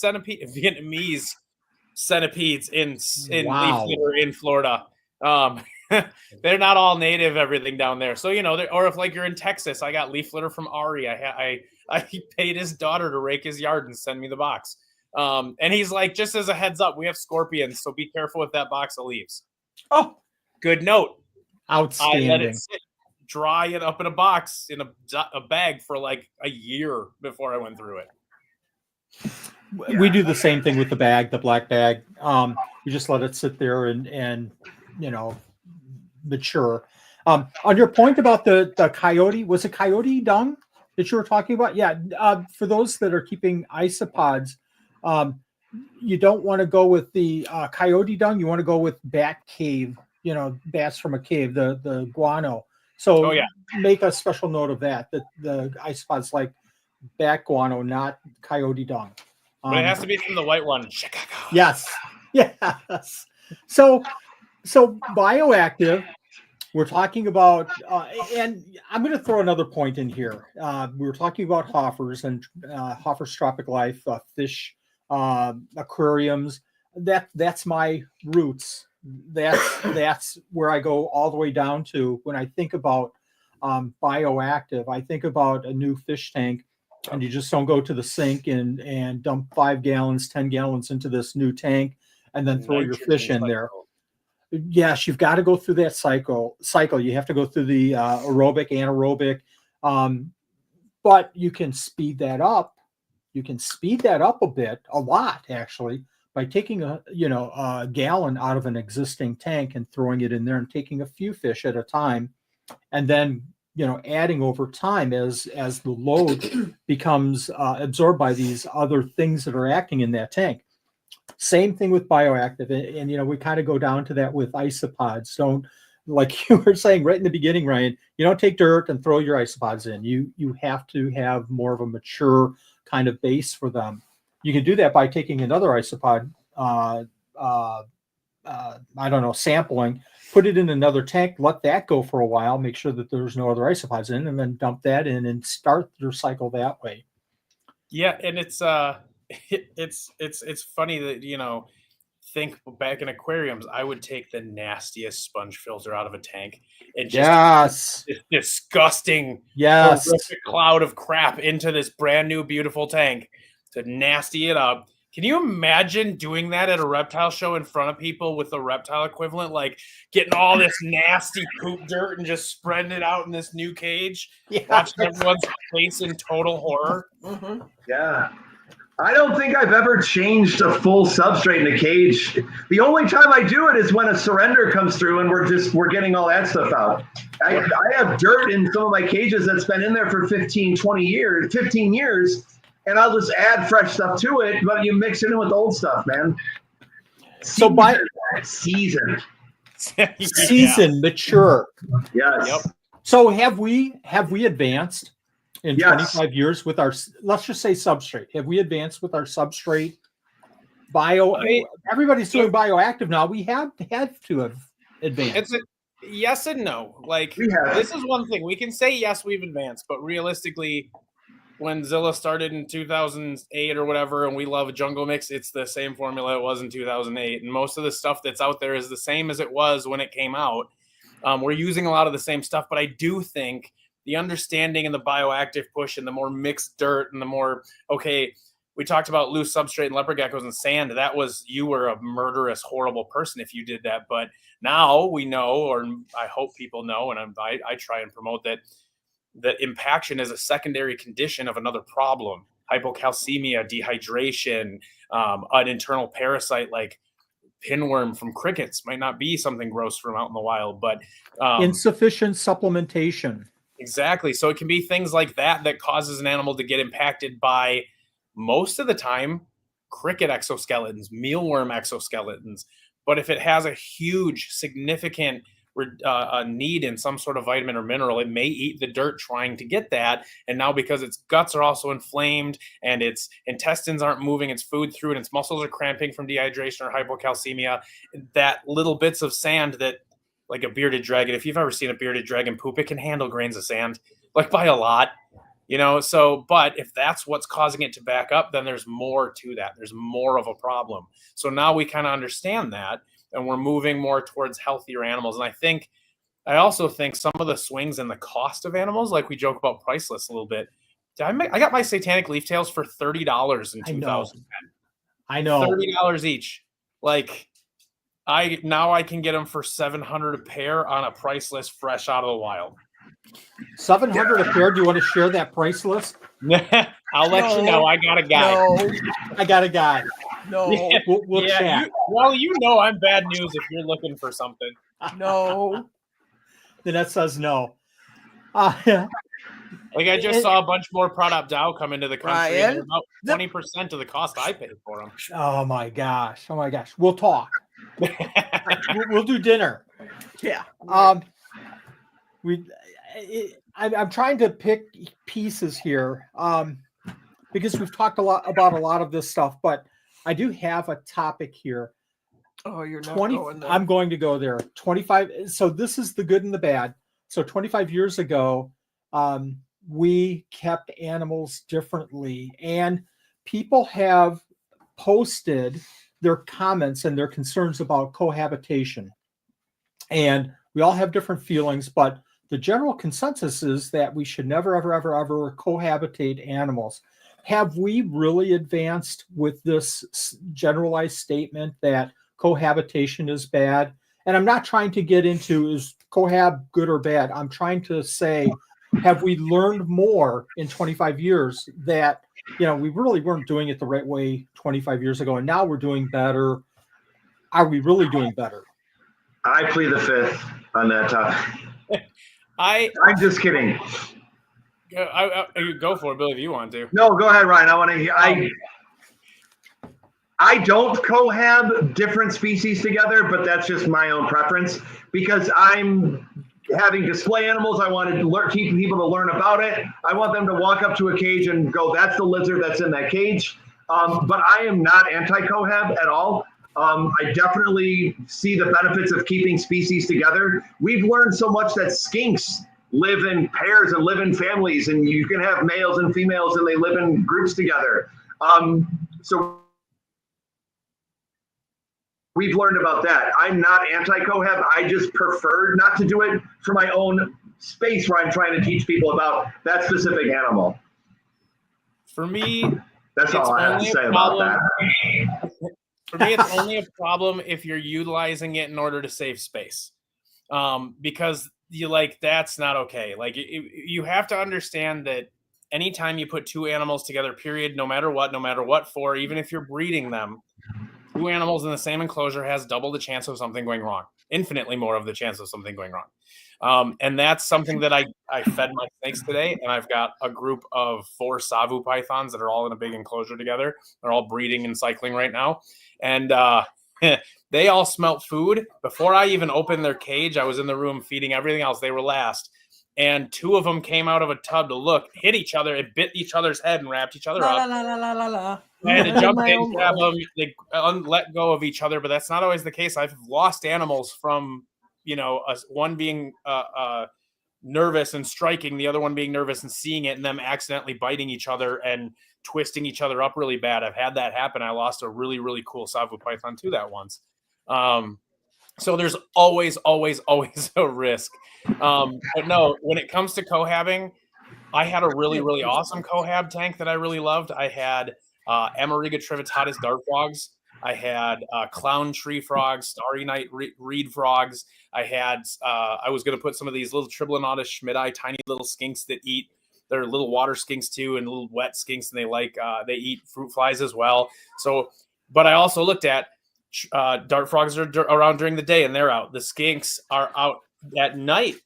centipedes in leaf litter in Florida. They're not all native, everything down there. So, or if like you're in Texas, I got leaf litter from Ari. I paid his daughter to rake his yard and send me the box. And he's like, just as a heads up, we have scorpions, so be careful with that box of leaves. Oh, good note. Outstanding. I let it sit, dry it up in a box in a bag for like a year before I went through it. We do the same thing with the bag, the black bag. We just let it sit there and mature. On your point about the coyote, was it coyote dung that you were talking about? Yeah. For those that are keeping isopods, you don't want to go with the coyote dung. You want to go with bat cave, bats from a cave, the guano. So make a special note of that the isopods like bat guano, not coyote dung. But it has to be from the white one. Chicago. Yes. Yes. So bioactive, we're talking about, and I'm going to throw another point in here. We were talking about Hoffers and Hoffer's Tropic Life, fish, aquariums. That's my roots. That's where I go all the way down to when I think about bioactive. I think about a new fish tank, and you just don't go to the sink and dump 5 gallons, 10 gallons into this new tank and then throw your fish in there. Yes, you've got to go through that cycle. You have to go through the aerobic, anaerobic, but you can speed that up. You can speed that up a lot actually, by taking a gallon out of an existing tank and throwing it in there and taking a few fish at a time, and then adding over time as the load becomes absorbed by these other things that are acting in that tank. Same thing with bioactive, and we kind of go down to that with isopods. Don't, like you were saying right in the beginning, Ryan, you don't take dirt and throw your isopods in. You have to have more of a mature kind of base for them. You can do that by taking another isopod, sampling, put it in another tank, let that go for a while, make sure that there's no other isopods in, and then dump that in and start your cycle that way. Yeah, and it's funny that think back in aquariums, I would take the nastiest sponge filter out of a tank and just this disgusting horrific cloud of crap into this brand new beautiful tank to nasty it up. Can you imagine doing that at a reptile show in front of people with the reptile equivalent, like getting all this nasty poop dirt and just spreading it out in this new cage, watching everyone's face in total horror? Mm-hmm. Yeah. I don't think I've ever changed a full substrate in a cage. The only time I do it is when a surrender comes through and we're getting all that stuff out. I have dirt in some of my cages that's been in there for 15 years, and I'll just add fresh stuff to it, but you mix it in with old stuff, man. Seasoned, mature. Yes. Yep. So have we advanced in 25 years with our, let's just say, substrate? Have we advanced with our substrate? Everybody's doing bioactive now. We have had to have advanced. Yes and no. Like, We have. this is one thing. We can say, yes, we've advanced, but realistically, when Zilla started in 2008 or whatever, and we love Jungle Mix, it's the same formula it was in 2008. And most of the stuff that's out there is the same as it was when it came out. We're using a lot of the same stuff, but I do think the understanding and the bioactive push and the more mixed dirt and the more, okay, we talked about loose substrate and leopard geckos and sand. That was, you were a murderous, horrible person if you did that. But now we know, or I hope people know, and I try and promote that impaction is a secondary condition of another problem: hypocalcemia, dehydration, an internal parasite like pinworm from crickets might not be something gross from out in the wild, but insufficient supplementation. Exactly. So it can be things like that that causes an animal to get impacted by, most of the time, cricket exoskeletons, mealworm exoskeletons. But if it has a huge, significant need in some sort of vitamin or mineral, it may eat the dirt trying to get that. And now, because its guts are also inflamed and its intestines aren't moving its food through and its muscles are cramping from dehydration or hypocalcemia, that little bits of sand that, like a bearded dragon, if you've ever seen a bearded dragon poop, it can handle grains of sand, like by a lot. So, but if that's what's causing it to back up, then there's more to that. There's more of a problem. So now we kind of understand that, and we're moving more towards healthier animals. And I also think some of the swings in the cost of animals, like we joke about priceless a little bit. I got my satanic leaf tails for $30 in 2010. I know. $30 each. Like, I can get them for $700 a pair on a price list fresh out of the wild. $700 a pair. Do you want to share that price list? I'll let you know. I got a guy. No. I got a guy. No. Yeah. We'll chat. I'm bad news if you're looking for something. No. Then that says no. Like, I just saw a bunch more product Dow come into the country. Ryan, and about 20% of the cost I paid for them. Oh my gosh. We'll talk. we'll do dinner. Yeah. I'm trying to pick pieces here because we've talked about a lot of this stuff, but I do have a topic here. Oh, you're not going there. I'm going to go there. 25. So this is the good and the bad. So 25 years ago, we kept animals differently, and people have posted their comments and their concerns about cohabitation. And we all have different feelings, but the general consensus is that we should never, ever, ever, ever cohabitate animals. Have we really advanced with this generalized statement that cohabitation is bad? And I'm not trying to get into, is cohab good or bad? I'm trying to say, have we learned more in 25 years that, we really weren't doing it the right way 25 years ago, and now we're doing better? Are we really doing better? I plead the fifth on that topic. I'm just kidding. You go for it, Billy, if you want to. No, go ahead, Ryan. I want to hear. I don't cohab different species together, but that's just my own preference because I'm having display animals. I want to teach people to learn about it. I want them to walk up to a cage and go, that's the lizard that's in that cage. But I am not anti-cohab at all. I definitely see the benefits of keeping species together. We've learned so much that skinks live in pairs and live in families, and you can have males and females and they live in groups together. So we've learned about that. I'm not anti-cohab. I just prefer not to do it for my own space where I'm trying to teach people about that specific animal. For me, that's all I have to say about that. For me, it's only a problem if you're utilizing it in order to save space. Because that's not okay. Like, you have to understand that anytime you put two animals together, period, no matter what for, even if you're breeding them, two animals in the same enclosure has double the chance of something going wrong, infinitely more of the chance of something going wrong. And that's something that I fed my snakes today, and I've got a group of 4 Savu pythons that are all in a big enclosure together. They're all breeding and cycling right now. And they all smelt food. Before I even opened their cage, I was in the room feeding everything else. They were last. And 2 of them came out of a tub to look, hit each other, and bit each other's head and wrapped each other up. I had to jump in, grab them, they let go of each other, but that's not always the case. I've lost animals from one being nervous and striking, the other one being nervous and seeing it, and them accidentally biting each other and twisting each other up really bad. I've had that happen. I lost a really, really cool softwood python to that once. So there's always a risk. But no, when it comes to cohabbing, I had a really, really awesome cohab tank that I really loved. I had Amarigga trivitatis dart frogs. I had clown tree frogs, starry night reed frogs. I had I was going to put some of these little Tribolonatus schmidti, tiny little skinks that eat. They're little water skinks too, and little wet skinks, and they eat fruit flies as well. So, but I also looked at dart frogs are around during the day and they're out. The skinks are out at night.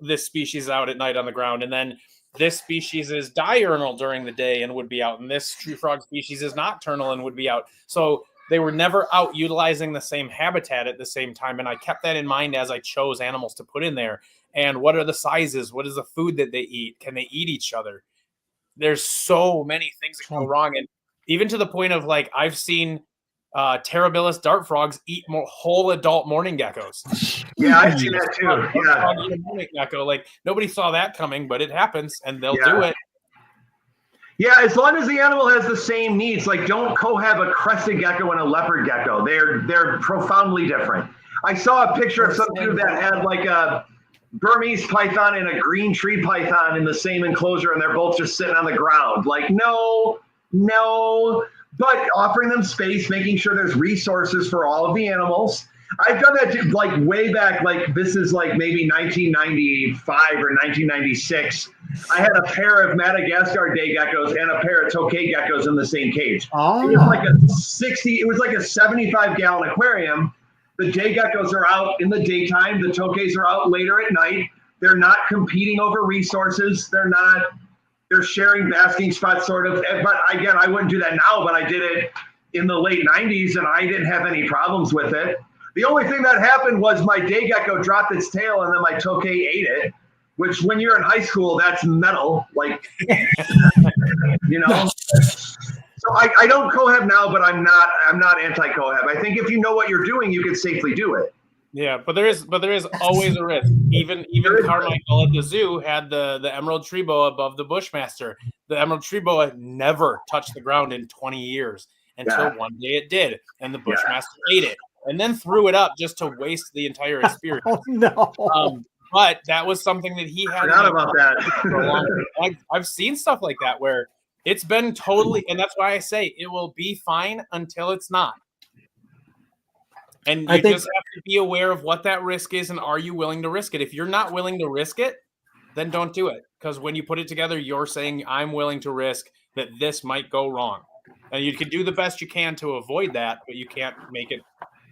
This species is out at night on the ground, and then this species is diurnal during the day and would be out, and this tree frog species is nocturnal and would be out. So they were never out utilizing the same habitat at the same time, and I kept that in mind as I chose animals to put in there. And what are the sizes? What is the food that they eat? Can they eat each other? There's so many things that go wrong, and even to the point of like I've seen Terribilis dart frogs eat whole adult mourning geckos. Yeah, I've seen that too. Yeah. Eat a mourning gecko. Like nobody saw that coming, but it happens, and they'll do it. Yeah, as long as the animal has the same needs, like don't cohab a crested gecko and a leopard gecko. They're profoundly different. I saw a picture of some dude that had like a Burmese python and a green tree python in the same enclosure, and they're both just sitting on the ground. Like, no. But offering them space, making sure there's resources for all of the animals. I've done that too, like way back, like this is like maybe 1995 or 1996. I had a pair of Madagascar day geckos and a pair of tokay geckos in the same cage. Oh. It was like a 75-gallon aquarium. The day geckos are out in the daytime. The tokays are out later at night. They're not competing over resources. They're sharing basking spots, sort of. But again, I wouldn't do that now, but I did it in the late 90s, and I didn't have any problems with it. The only thing that happened was my day gecko dropped its tail, and then my tokay ate it, which when you're in high school, that's metal. Like, So I don't cohab now, but I'm not anti-cohab. I think if you know what you're doing, you can safely do it. Yeah, but there is always a risk. Even Carmichael at the zoo had the emerald tree boa above the bushmaster. The emerald tree boa never touched the ground in 20 years until one day it did, and the bushmaster ate it and then threw it up just to waste the entire experience. Oh no! But that was something that he had. Forgot about that. I've seen stuff like that where it's been totally, and that's why I say it will be fine until it's not. And you just have to be aware of what that risk is, and are you willing to risk it? If you're not willing to risk it, then don't do it. Because when you put it together, you're saying, I'm willing to risk that this might go wrong. And you can do the best you can to avoid that, but you can't make it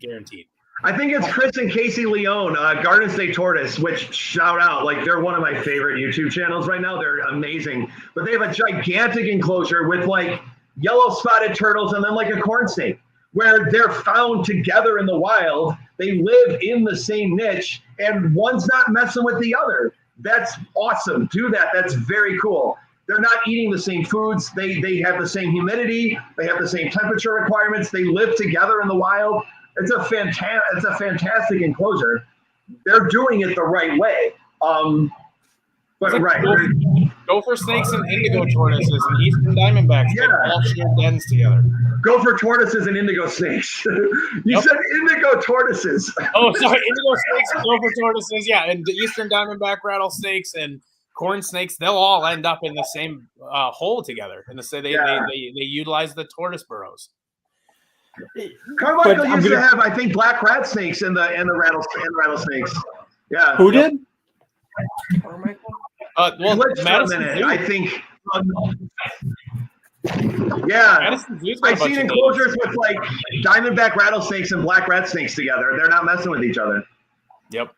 guaranteed. I think it's Chris and Casey Leone, Garden State Tortoise, which shout out, like they're one of my favorite YouTube channels right now. They're amazing. But they have a gigantic enclosure with like yellow spotted turtles and then like a corn snake, where they're found together in the wild. They live in the same niche, and one's not messing with the other. That's awesome. Do that. That's very cool. They're not eating the same foods. They have the same humidity. They have the same temperature requirements. They live together in the wild. It's a fantastic enclosure. They're doing it the right way. Gopher snakes and indigo tortoises and eastern diamondbacks. They all share dens together. Gopher tortoises and indigo snakes. You said indigo tortoises. Oh, sorry, indigo snakes and gopher tortoises. Yeah, and the eastern diamondback rattlesnakes and corn snakes. They'll all end up in the same hole together. And they utilize the tortoise burrows. Carmichael used to have, I think, black rat snakes and the rattlesnakes. Yeah. Who did? Carmichael? Well, Madison Zoo. I think. I've seen enclosures with like diamondback rattlesnakes and black rat snakes together. They're not messing with each other. Yep.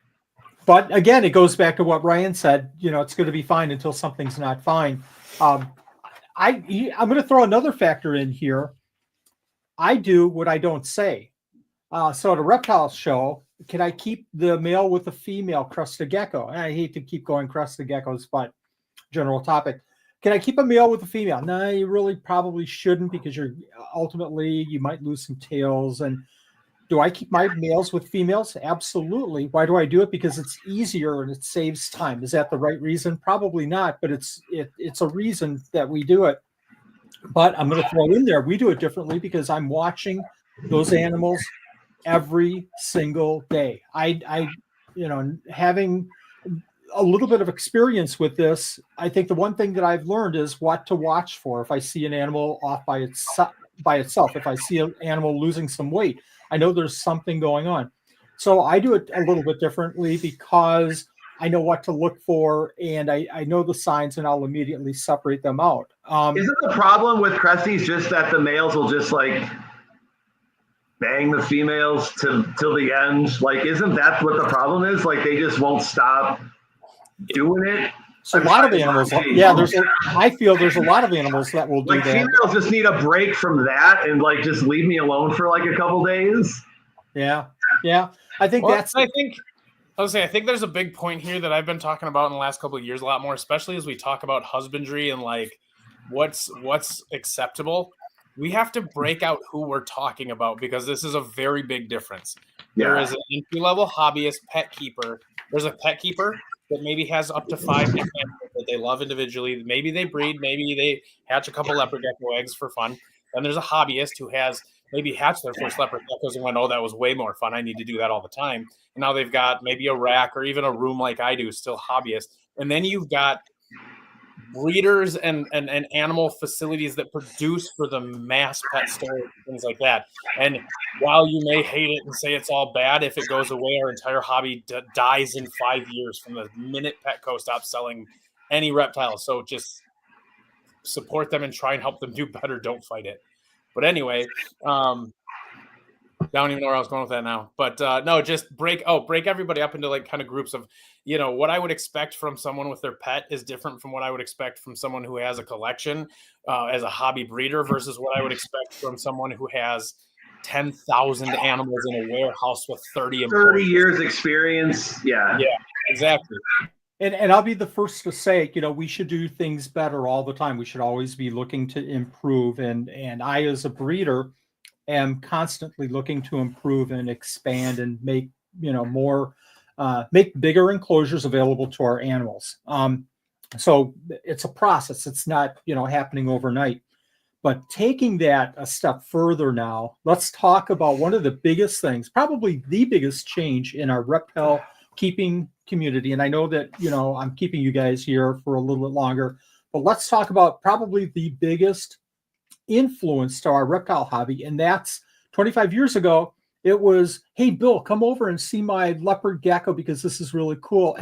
But again, it goes back to what Ryan said. It's going to be fine until something's not fine. I'm going to throw another factor in here. I do what I don't say. So at a reptile show, can I keep the male with the female crested gecko? And I hate to keep going crested geckos, but general topic. Can I keep a male with a female? No, you really probably shouldn't, because you might lose some tails. And Do I keep my males with females? Absolutely. Why do I do it? Because it's easier and it saves time. Is that the right reason? Probably not, but it's a reason that we do it. But I'm going to throw in there, we do it differently because I'm watching those animals every single day. I having a little bit of experience with this, I think the one thing that I've learned is what to watch for. If I see an animal off by itself, if I see an animal losing some weight, I know there's something going on. So I do it a little bit differently because I know what to look for and I know the signs and I'll immediately separate them out. Isn't the problem with Cresties just that the males will just like bang the females till the end? Like, isn't that what the problem is? Like, they just won't stop doing it. So a lot of animals, I feel there's a lot of animals that will do like that. Females just need a break from that and like just leave me alone for like a couple days. Yeah. I think I think there's a big point here that I've been talking about in the last couple of years a lot more, especially as we talk about husbandry and like what's acceptable. We have to break out who we're talking about because this is a very big difference. Yeah. There is an entry-level hobbyist pet keeper. There's a pet keeper that maybe has up to 5 different animals that they love individually. Maybe they breed, maybe they hatch a couple leopard gecko eggs for fun. Then there's a hobbyist who has maybe hatched their first leopard geckos and went, oh, that was way more fun. I need to do that all the time. And now they've got maybe a rack or even a room like I do, still hobbyist. And then you've got breeders and animal facilities that produce for the mass pet stores, things like that. And while you may hate it and say it's all bad, if it goes away, our entire hobby dies in 5 years from the minute Petco stops selling any reptiles. So just support them and try and help them do better. Don't fight it. But anyway, I don't even know where I was going with that now. But no, just break everybody up into like kind of groups of, what I would expect from someone with their pet is different from what I would expect from someone who has a collection as a hobby breeder versus what I would expect from someone who has 10,000 animals in a warehouse with 30 years experience. Yeah, exactly. And I'll be the first to say, we should do things better all the time. We should always be looking to improve. And I, as a breeder, am constantly looking to improve and expand and make, more, make bigger enclosures available to our animals. So it's a process. It's not, happening overnight. But taking that a step further now, let's talk about one of the biggest things, probably the biggest change in our reptile keeping community. And I know that, I'm keeping you guys here for a little bit longer, but let's talk about probably the biggest influence to our reptile hobby. And that's 25 years ago, it was, hey, Bill, come over and see my leopard gecko because this is really cool.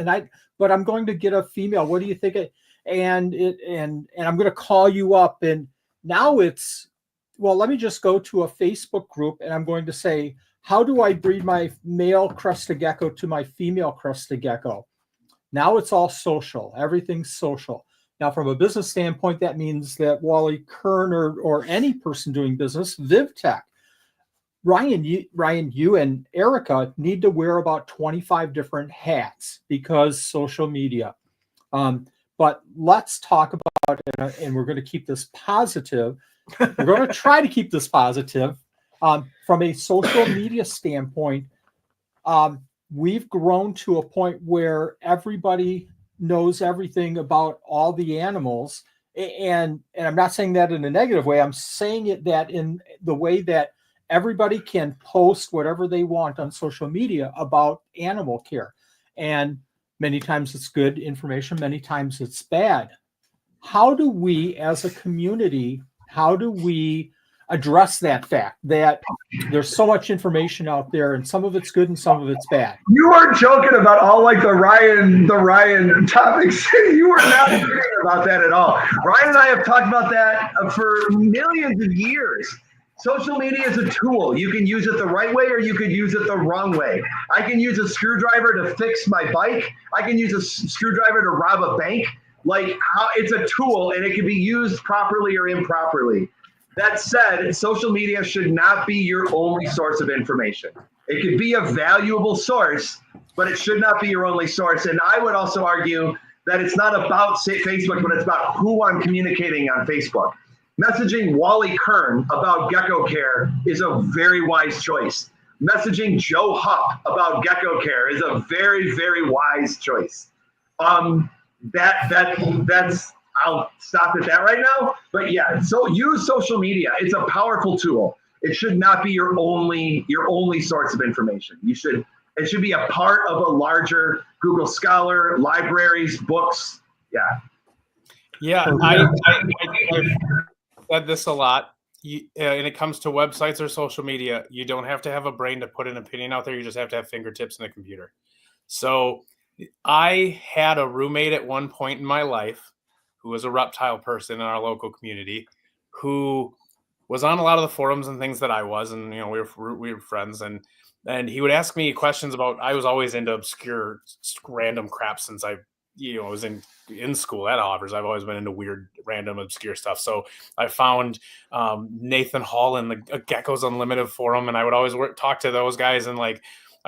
But I'm going to get a female. What do you think? And I'm going to call you up. And now it's, well, let me just go to a Facebook group and I'm going to say, how do I breed my male crested gecko to my female crested gecko? Now it's all social. Everything's social. Now, from a business standpoint, that means that Wally Kern or any person doing business, VivTech, Ryan, you and Erica need to wear about 25 different hats because social media. But let's talk about it, and we're going to keep this positive. We're going to try to keep this positive. From a social media standpoint, we've grown to a point where everybody knows everything about all the animals. And I'm not saying that in a negative way. I'm saying it that in the way that everybody can post whatever they want on social media about animal care. And many times it's good information, many times it's bad. How do we as a community, address that fact that there's so much information out there and some of it's good and some of it's bad? You weren't joking about all like the Ryan topics. You were not joking about that at all. Ryan and I have talked about that for millions of years. Social media is a tool. You can use it the right way or you could use it the wrong way. I can use a screwdriver to fix my bike. I can use a screwdriver to rob a bank. It's a tool and it can be used properly or improperly. That said, social media should not be your only source of information. It could be a valuable source, but it should not be your only source. And I would also argue that it's not about Facebook, but it's about who I'm communicating on Facebook. Messaging Wally Kern about gecko care is a very wise choice. messaging Joe Hupp about gecko care is a very, very wise choice. That's I'll stop at that right now. But yeah, so use social media. It's a powerful tool. It should not be your only source of information. It should be a part of a larger Google Scholar, libraries, books. Yeah. Yeah, I've said this a lot. When it comes to websites or social media, you don't have to have a brain to put an opinion out there. You just have to have fingertips and a computer. So I had a roommate at one point in my life who was a reptile person in our local community who was on a lot of the forums and things that I was, and we were friends, and he would ask me questions about. I was always into obscure, random crap since I was in school at Hobbers. I've always been into weird, random, obscure stuff. So I found Nathan Hall in the Geckos Unlimited forum, and I would always talk to those guys, and I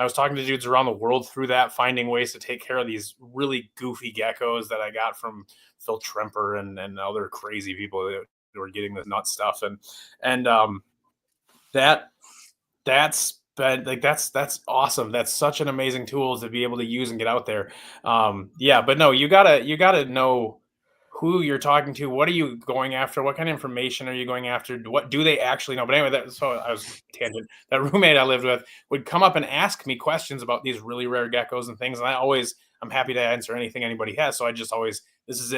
was talking to dudes around the world through that, finding ways to take care of these really goofy geckos that I got from Phil Tremper and other crazy people that were getting this nut stuff. And that's awesome. That's such an amazing tool to be able to use and get out there. But no, you gotta know who you're talking to. What are you going after? What kind of information are you going after? What do they actually know? But anyway, so I was tangent. That roommate I lived with would come up and ask me questions about these really rare geckos and things. And I'm happy to answer anything anybody has. So I just always, this is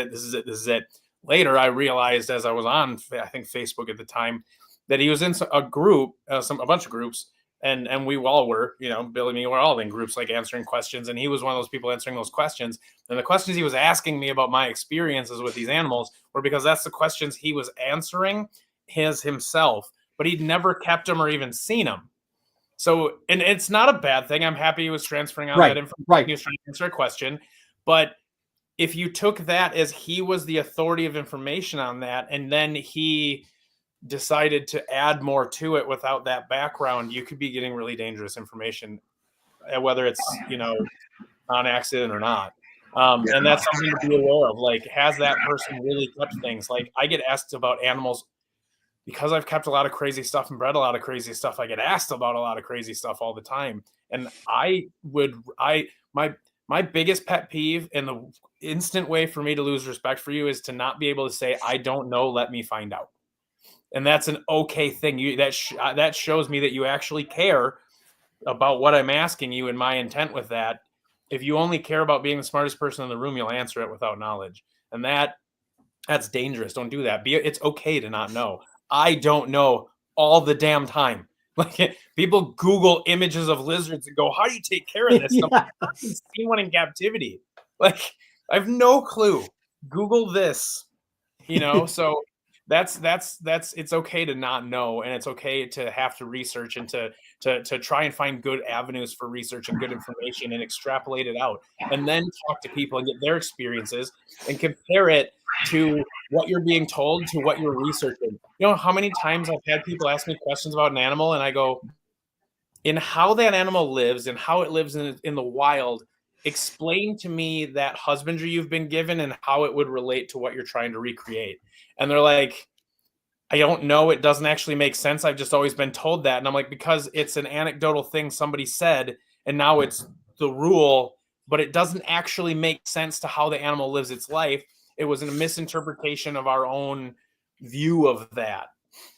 it. Later, I realized as I was on, I think Facebook at the time, that he was in a group, a bunch of groups. And we all were, Billy and me were all in groups, like answering questions. And he was one of those people answering those questions. And the questions he was asking me about my experiences with these animals were because that's the questions he was answering himself, but he'd never kept them or even seen them. So, and it's not a bad thing. I'm happy he was transferring out that information. Right. He was trying to answer a question. But if you took that as he was the authority of information on that, and then he decided to add more to it without that background, you could be getting really dangerous information, whether it's on accident or not. And that's something to be aware of. Like, has that person really kept things? Like, I get asked about animals because I've kept a lot of crazy stuff and bred a lot of crazy stuff. I get asked about a lot of crazy stuff all the time, and my biggest pet peeve and the instant way for me to lose respect for you is to not be able to say, I don't know, let me find out. And that's an okay thing. That shows me that you actually care about what I'm asking you and my intent with that. If you only care about being the smartest person in the room, you'll answer it without knowledge. And that's dangerous. Don't do that. It's okay to not know. I don't know all the damn time. Like, people Google images of lizards and go, how do you take care of this? Yeah. I haven't seen one in captivity. Like, I have no clue. Google this, so that's it's okay to not know, and it's okay to have to research and to try and find good avenues for research and good information and extrapolate it out, and then talk to people and get their experiences and compare it to what you're being told to what you're researching. How many times I've had people ask me questions about an animal, and I go, in how that animal lives and how it lives in the wild, explain to me that husbandry you've been given and how it would relate to what you're trying to recreate. And they're like, I don't know. It doesn't actually make sense. I've just always been told that. And I'm like, because it's an anecdotal thing somebody said, and now it's the rule, but it doesn't actually make sense to how the animal lives its life. It was a misinterpretation of our own view of that.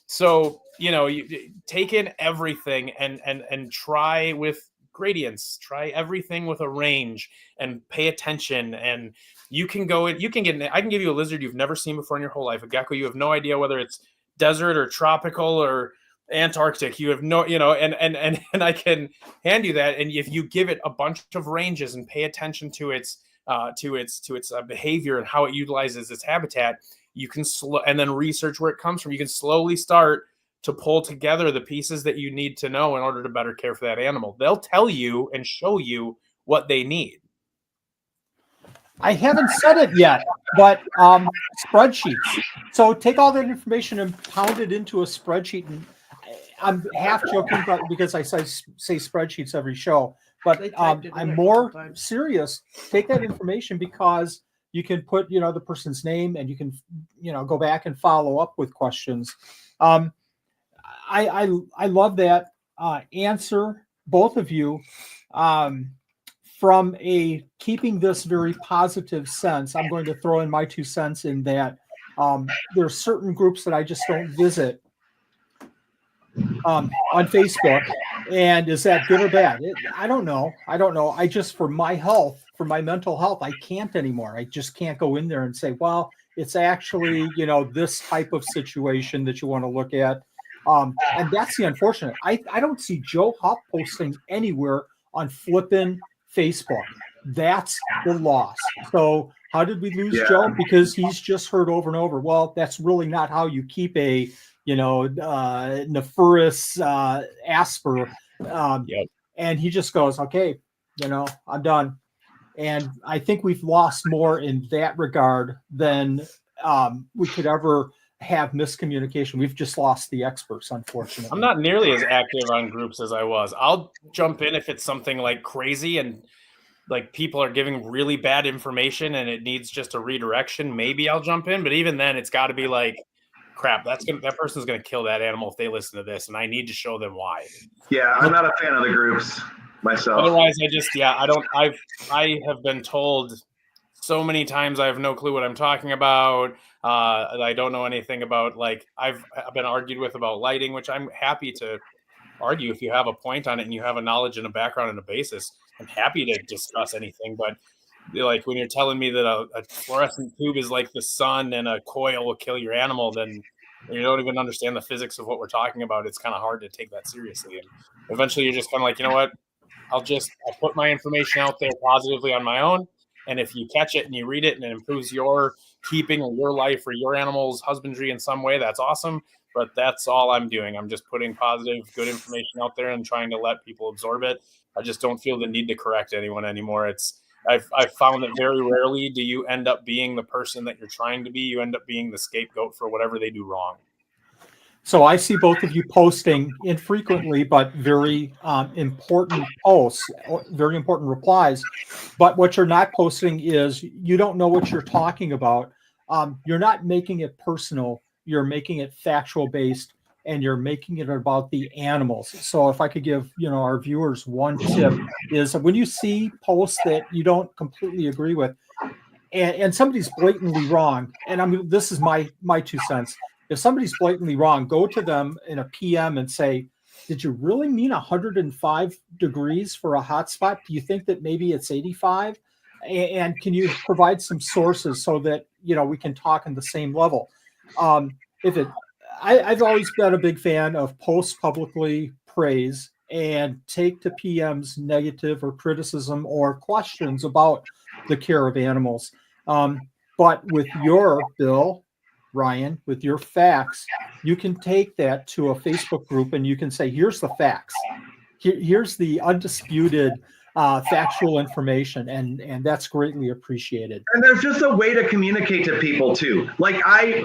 So, you take in everything and try with gradients, try everything with a range and pay attention. And I can give you a lizard you've never seen before in your whole life, a gecko. You have no idea whether it's desert or tropical or Antarctic. You have no, and I can hand you that. And if you give it a bunch of ranges and pay attention to its behavior and how it utilizes its habitat, you can and then research where it comes from. You can slowly start to pull together the pieces that you need to know in order to better care for that animal. They'll tell you and show you what they need. I haven't said it yet, but spreadsheets. So take all that information and pound it into a spreadsheet. And I'm half joking, but because I say spreadsheets every show, but I'm more serious. Take that information because you can put, the person's name, and you can, go back and follow up with questions. I love that answer both of you, from a keeping this very positive sense. I'm going to throw in my 2 cents in that there are certain groups that I just don't visit on Facebook. And is that good or bad? I don't know. I just, for my health, for my mental health, I can't anymore. I just can't go in there and say, well, it's actually, this type of situation that you want to look at. And that's the unfortunate. I don't see Joe Hupp posting anywhere on flipping Facebook. That's the loss. So how did we lose Joe? Because he's just heard over and over, well, that's really not how you keep a Nephurus asper. And he just goes, okay, I'm done. And I think we've lost more in that regard than we could ever have miscommunication. We've just lost the experts, unfortunately. I'm not nearly as active on groups as I was. I'll jump in if it's something like crazy and like people are giving really bad information and it needs just a redirection. Maybe I'll jump in, but even then it's got to be like, crap, that person's going to kill that animal if they listen to this, and I need to show them why. Yeah, I'm not a fan of the groups myself. Otherwise, I have been told so many times I have no clue what I'm talking about. I don't know anything about, like, I've been argued with about lighting, which I'm happy to argue if you have a point on it and you have a knowledge and a background and a basis. I'm happy to discuss anything, but like when you're telling me that a fluorescent tube is like the sun and a coil will kill your animal, then you don't even understand the physics of what we're talking about. It's kind of hard to take that seriously. And eventually you're just kind of like, you know what? I'll put my information out there positively on my own. And if you catch it and you read it and it improves your keeping or your life or your animal's husbandry in some way, that's awesome. But that's all I'm doing. I'm just putting positive, good information out there and trying to let people absorb it. I just don't feel the need to correct anyone anymore. I've found that very rarely do you end up being the person that you're trying to be. You end up being the scapegoat for whatever they do wrong. So I see both of you posting infrequently, but very important posts, very important replies. But what you're not posting is you don't know what you're talking about. You're not making it personal. You're making it factual based, and you're making it about the animals. So if I could give our viewers one tip is when you see posts that you don't completely agree with, and somebody's blatantly wrong, and this is my 2 cents. If somebody's blatantly wrong, go to them in a PM and say, did you really mean 105 degrees for a hot spot? Do you think that maybe it's 85? And can you provide some sources so that we can talk on the same level? I've always been a big fan of post publicly praise and take to PM's negative or criticism or questions about the care of animals. But with your bill, Ryan, with your facts, you can take that to a Facebook group and you can say, here's the facts. Here's the undisputed factual information, and that's greatly appreciated. And there's just a way to communicate to people too. Like I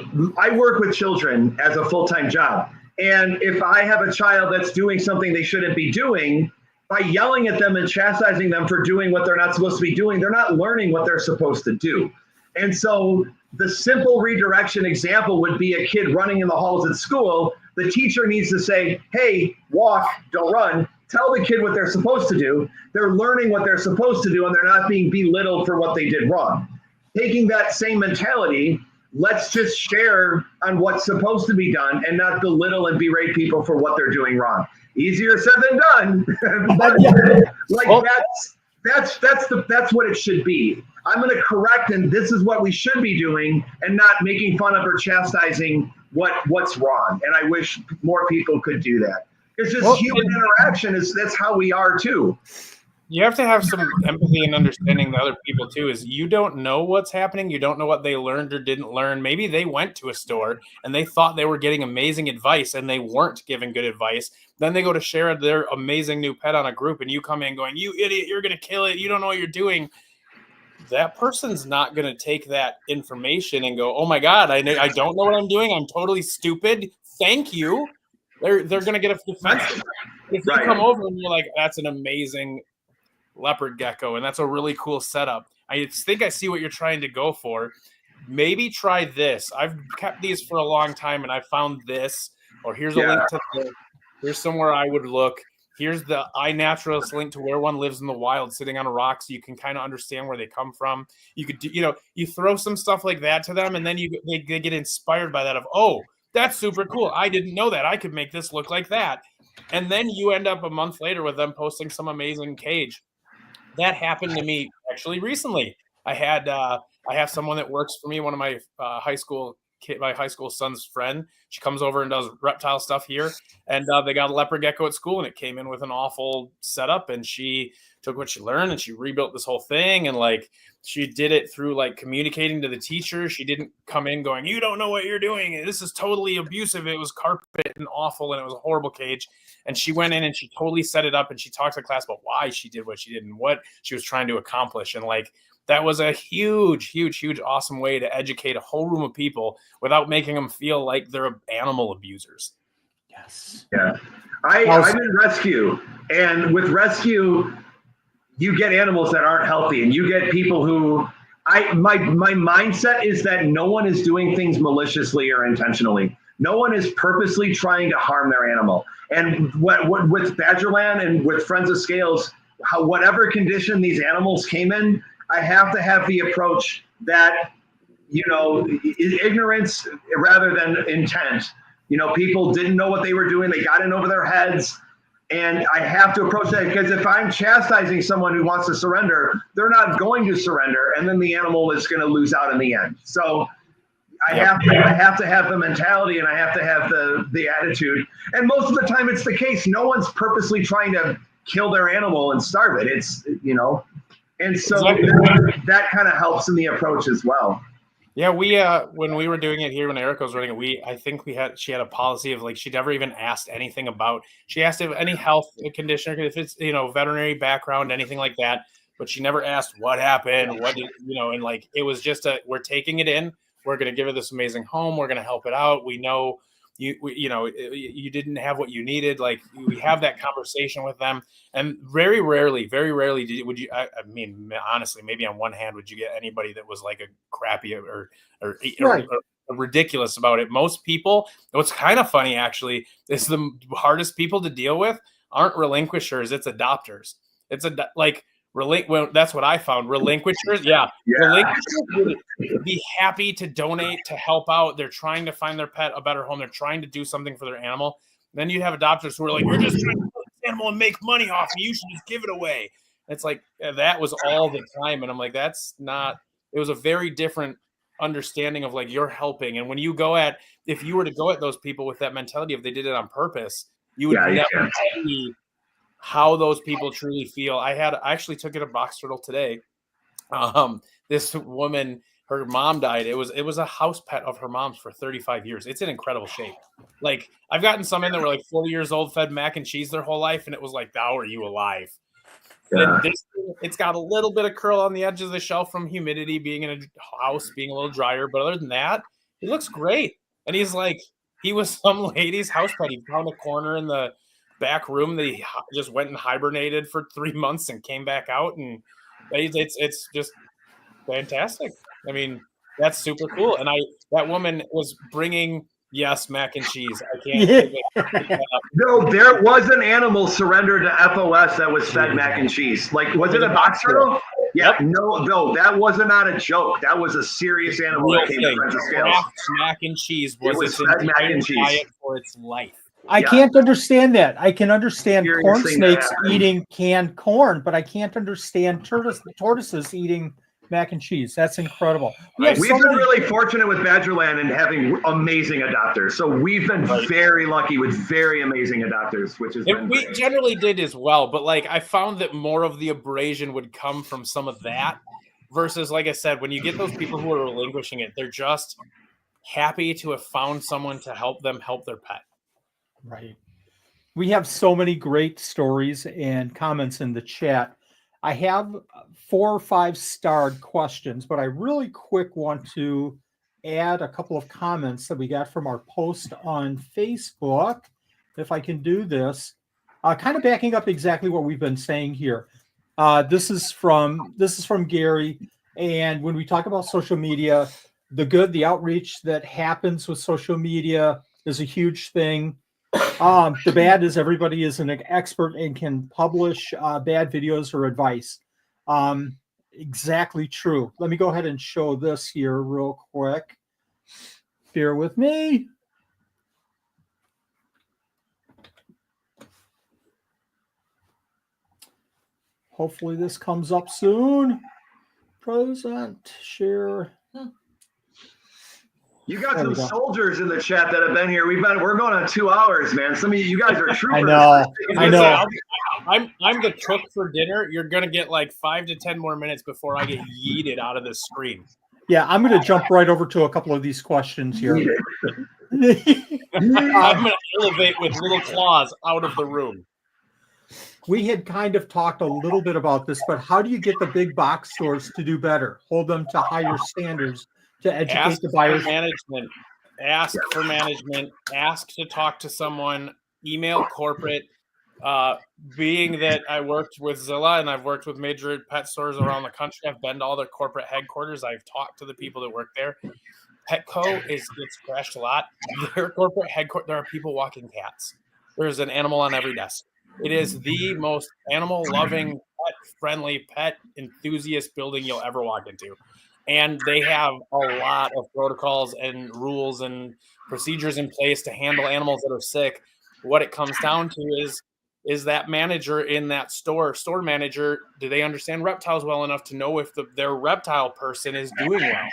work with children as a full-time job. And if I have a child that's doing something they shouldn't be doing, by yelling at them and chastising them for doing what they're not supposed to be doing, they're not learning what they're supposed to do. And so the simple redirection example would be a kid running in the halls at school. The teacher needs to say, hey, walk, don't run. Tell the kid what they're supposed to do. They're learning what they're supposed to do, and they're not being belittled for what they did wrong. Taking that same mentality, let's just share on what's supposed to be done and not belittle and berate people for what they're doing wrong. Easier said than done. But that's what it should be. I'm going to correct, and this is what we should be doing, and not making fun of or chastising what's wrong. And I wish more people could do that. It's just human interaction. That's how we are too. You have to have some empathy and understanding the other people too. Is you don't know what's happening. You don't know what they learned or didn't learn. Maybe they went to a store and they thought they were getting amazing advice and they weren't giving good advice. Then they go to share their amazing new pet on a group and you come in going, you idiot, you're going to kill it. You don't know what you're doing. That person's not going to take that information and go, oh my God, I don't know what I'm doing. I'm totally stupid. Thank you. They're going to get defensive. If you come over and you're like, that's an amazing leopard gecko, and that's a really cool setup. I think I see what you're trying to go for. Maybe try this. I've kept these for a long time, and I found this. Or here's a link to this. Here's somewhere I would look. Here's the iNaturalist link to where one lives in the wild, sitting on a rock, so you can kind of understand where they come from. You could do, you throw some stuff like that to them, and then they get inspired by that of, oh, that's super cool. I didn't know that. I could make this look like that. And then you end up a month later with them posting some amazing cage. That happened to me actually recently. I have someone that works for me, one of my high school son's friend. She comes over and does reptile stuff here, and they got a leopard gecko at school, and it came in with an awful setup, and she took what she learned and she rebuilt this whole thing, and like she did it through like communicating to the teacher. She didn't come in going, you don't know what you're doing, this is totally abusive. It was carpet and awful, and it was a horrible cage. And she went in and she totally set it up, and she talked to the class about why she did what she did and what she was trying to accomplish. And like that was a huge, huge, huge, awesome way to educate a whole room of people without making them feel like they're animal abusers. Yes. Yeah. I'm in rescue, and with rescue, you get animals that aren't healthy, and you get people who my mindset is that no one is doing things maliciously or intentionally. No one is purposely trying to harm their animal. And what with Badgerland and with Friends of Scales, whatever condition these animals came in, I have to have the approach that, ignorance rather than intent. People didn't know what they were doing. They got in over their heads. And I have to approach that, because if I'm chastising someone who wants to surrender, they're not going to surrender. And then the animal is going to lose out in the end. So I have to have the mentality, and I have to have the attitude. And most of the time it's the case. No one's purposely trying to kill their animal and starve it. It's, and so that kind of helps in the approach as well. Yeah, we when we were doing it here, when Erica was running it, she had a policy of like, she never even asked anything about, she asked if any health condition, if it's, veterinary background, anything like that, but she never asked what happened, and like, it was just we're taking it in, we're going to give her this amazing home, we're going to help it out. We know you didn't have what you needed. Like, we have that conversation with them, and very rarely would you, I mean, honestly, maybe on one hand, would you get anybody that was like a crappy or ridiculous about it. Most people, what's kind of funny actually, is the hardest people to deal with aren't relinquishers, it's adopters. Well, that's what I found. Relinquishers, relinquishers would be happy to donate, to help out. They're trying to find their pet a better home. They're trying to do something for their animal. Then you'd have adopters who are like, you're just trying to kill this animal and make money off me. You should just give it away. It's like, that was all the time. And I'm like, that's not, it was a very different understanding of like, you're helping. And when you if you were to go at those people with that mentality, if they did it on purpose, you would never see how those people truly feel. I actually took it a box turtle today. This woman, her mom died. It was a house pet of her mom's for 35 years. It's in incredible shape. Like, I've gotten some in that were like 40 years old, fed mac and cheese their whole life, and it was like, how are you alive? Yeah. It's got a little bit of curl on the edge of the shelf from humidity, being in a house, being a little drier, but other than that, he looks great. And he was some lady's house pet. He found a corner in the back room that he just went and hibernated for 3 months and came back out, and it's just fantastic. I mean, that's super cool. And that woman was bringing mac and cheese. I can't. No, there was an animal surrendered to FOS that was fed mac and cheese. Like, was it a box turtle? Yeah, no, that was not a joke. That was a serious animal that came to Friends of Scales. Mac and cheese was its fed mac and cheese diet for its life. I can't understand that. I can understand corn snakes eating canned corn, but I can't understand tortoises eating mac and cheese. That's incredible. We've been really fortunate with Badgerland and having amazing adopters. So we've been very lucky with very amazing adopters, which is we generally did as well. But like, I found that more of the abrasion would come from some of that versus, like I said, when you get those people who are relinquishing it, they're just happy to have found someone to help them help their pet. Right. We have so many great stories and comments in the chat. I have 4 or 5 starred questions, but I really quick want to add a couple of comments that we got from our post on Facebook. If I can do this, kind of backing up exactly what we've been saying here. This is from Gary. And when we talk about social media, the outreach that happens with social media is a huge thing. The bad is everybody is an expert and can publish bad videos or advice. Exactly true. Let me go ahead and show this here real quick. Bear with me. Hopefully this comes up soon. Present, share. You got some soldiers in the chat that have been here. We're going on 2 hours, man. Some of you guys are troopers. I know. I'm the cook for dinner. You're gonna get like 5 to 10 more minutes before I get yeeted out of this screen. Yeah, I'm going to jump right over to a couple of these questions here. I'm gonna elevate with little claws out of the room. We had kind of talked a little bit about this, but how do you get the big box stores to do better? Hold them to higher standards to educate the buyers. Ask for management. Ask to talk to someone. Email corporate. Being that I worked with Zilla and I've worked with major pet stores around the country, I've been to all their corporate headquarters. I've talked to the people that work there. Petco gets crashed a lot. Their corporate headquarters, there are people walking cats. There's an animal on every desk. It is the most animal-loving, pet-friendly, pet enthusiast building you'll ever walk into. And they have a lot of protocols and rules and procedures in place to handle animals that are sick. What it comes down to is that manager in that store manager, do they understand reptiles well enough to know if their reptile person is doing well?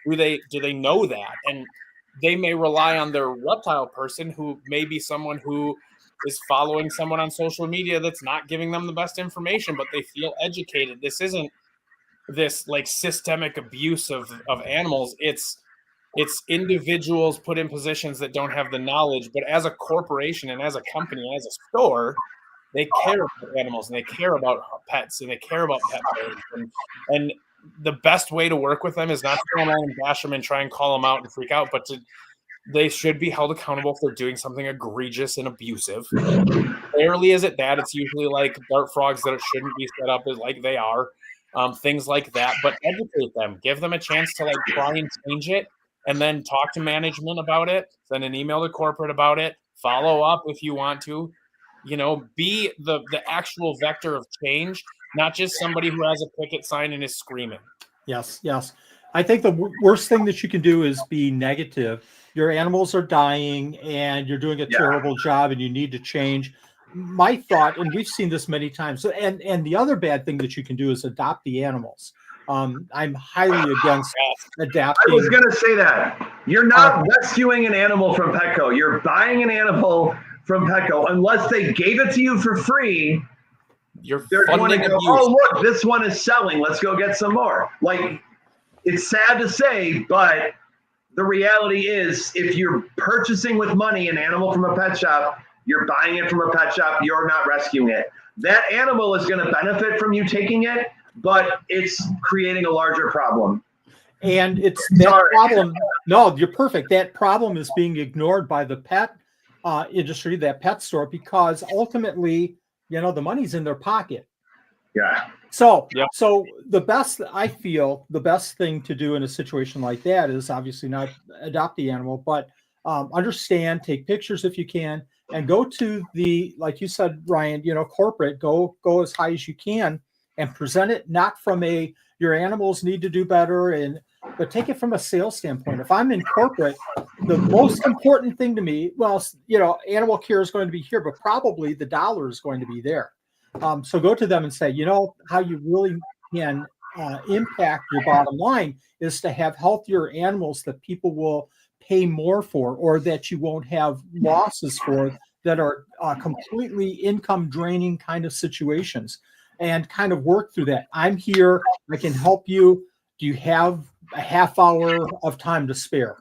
Do they know that? And they may rely on their reptile person, who may be someone who is following someone on social media that's not giving them the best information, but they feel educated. This isn't this like systemic abuse of animals. It's individuals put in positions that don't have the knowledge, but as a corporation and as a company, as a store, they care about animals and they care about pets and they care about pet parents. And the best way to work with them is not to go around and bash them and try and call them out and freak out, but they should be held accountable if they're doing something egregious and abusive. Rarely is it that. It's usually like dart frogs that shouldn't be set up like they are, things like that. But educate them, give them a chance to like try and change it, and then talk to management about it. Send an email to corporate about it. Follow up if you want to. Be the actual vector of change, not just somebody who has a picket sign and is screaming. Yes. I think the worst thing that you can do is be negative. Your animals are dying and you're doing a terrible job and you need to change. My thought, and we've seen this many times, and the other bad thing that you can do is adopt the animals. I'm highly against adapting. I was going to say that. You're not rescuing an animal from Petco. You're buying an animal from Petco. Unless they gave it to you for free, they're going to go, oh, look, this one is selling. Let's go get some more. Like, it's sad to say, but the reality is if you're purchasing with money an animal from a pet shop, you're buying it from a pet shop, you're not rescuing it. That animal is going to benefit from you taking it, but it's creating a larger problem. And it's that problem. No, you're perfect. That problem is being ignored by the pet industry, that pet store, because ultimately, the money's in their pocket. Yeah. So the best thing to do in a situation like that is obviously not adopt the animal, but understand, take pictures if you can, and go to the, like you said, Ryan, corporate, go as high as you can and present it not from your animals need to do better, but take it from a sales standpoint. If I'm in corporate, the most important thing to me, animal care is going to be here, but probably the dollar is going to be there. So go to them and say, how you really can impact your bottom line is to have healthier animals that people will pay more for, or that you won't have losses for, that are completely income draining kind of situations, and kind of work through that. I'm here. I can help you. Do you have a half hour of time to spare?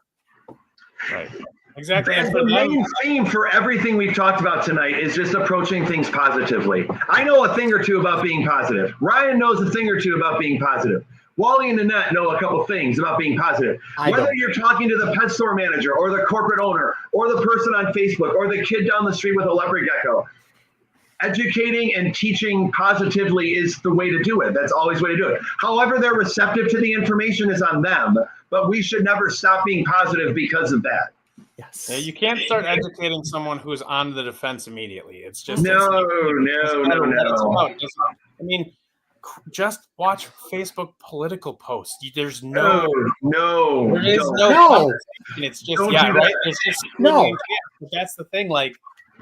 Right. Exactly. And the main theme for everything we've talked about tonight is just approaching things positively. I know a thing or two about being positive. Ryan knows a thing or two about being positive. Wally and Nanette know a couple things about being positive. Whether you're talking to the pet store manager or the corporate owner or the person on Facebook or the kid down the street with a leopard gecko, educating and teaching positively is the way to do it. That's always the way to do it. However they're receptive to the information is on them, but we should never stop being positive because of that. Yes. Yeah, you can't start educating someone who's on the defense immediately. It's just No. I mean, just watch Facebook political posts. There's no No. there is Don't. no No. conversation. It's just Don't yeah, do that. right. It's just No. But that's the thing. Like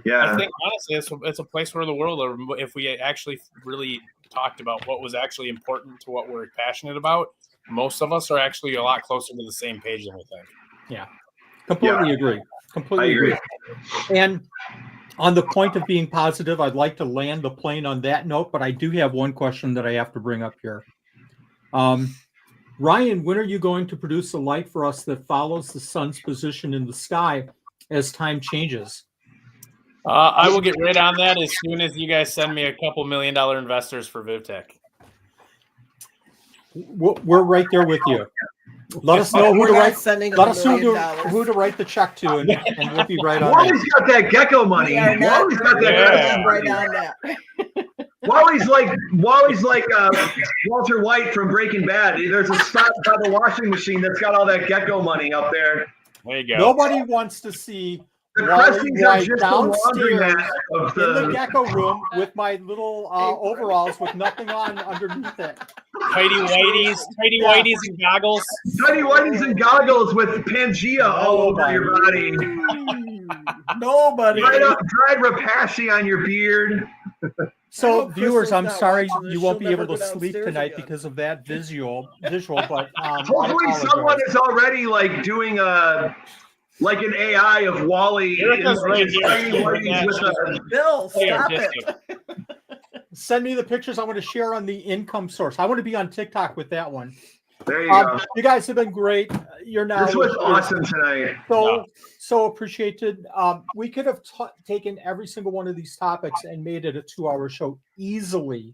Yeah. I think honestly, it's a place where the world, if we actually really talked about what was actually important to what we're passionate about, most of us are actually a lot closer to the same page than we think. Yeah. Completely agree. Completely I agree. And on the point of being positive, I'd like to land the plane on that note, but I do have one question that I have to bring up here. Ryan, when are you going to produce a light for us that follows the sun's position in the sky as time changes? I will get right on that as soon as you guys send me a couple $1 million investors for VivTech. We're right there with you. Let us know who to write. Let us know who to write the check to, and we'll be right on Wally's that. got that Gecko money. Wally's got that. Right on that. Wally's like Walter White from Breaking Bad. There's a spot by the washing machine that's got all that Gecko money up there. There you go. Nobody wants to see The Wally Crestings are White just the downstairs laundromat of in the the. Gecko room with my little overalls with nothing on underneath it. Tidy whiteys and goggles. Tiny whiteys and goggles with Pangea all over your body. Nobody. Right up, dried Rapashi on your beard. So, hope viewers, Crystal's I'm not sorry watching this. you won't She'll be able never to go sleep downstairs tonight again. because of that visual. But I Hopefully, apologize. someone is already like doing an AI of Wally. Erica's right here. Tiny whiteys with a. Bill, stop artistic. it. Send me the pictures I want to share on the income source. I want to be on TikTok with that one. There you go. You guys have been great. You're now. This was awesome tonight. So appreciated. We could have taken every single one of these topics and made it a 2-hour show easily.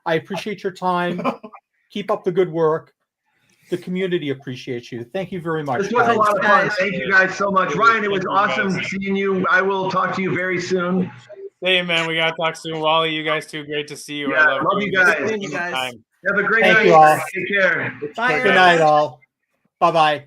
I appreciate your time. Keep up the good work. The community appreciates you. Thank you very much. This was a lot of fun. guys. Thank you guys so much. Ryan, it was awesome seeing you. I will talk to you very soon. Hey, man, we got to talk soon. Wally, you guys too. Great to see you. Yeah, I love you guys. Thank you guys. Have a great Thank night. you all. Take care. Bye, Good night, all. Bye-bye.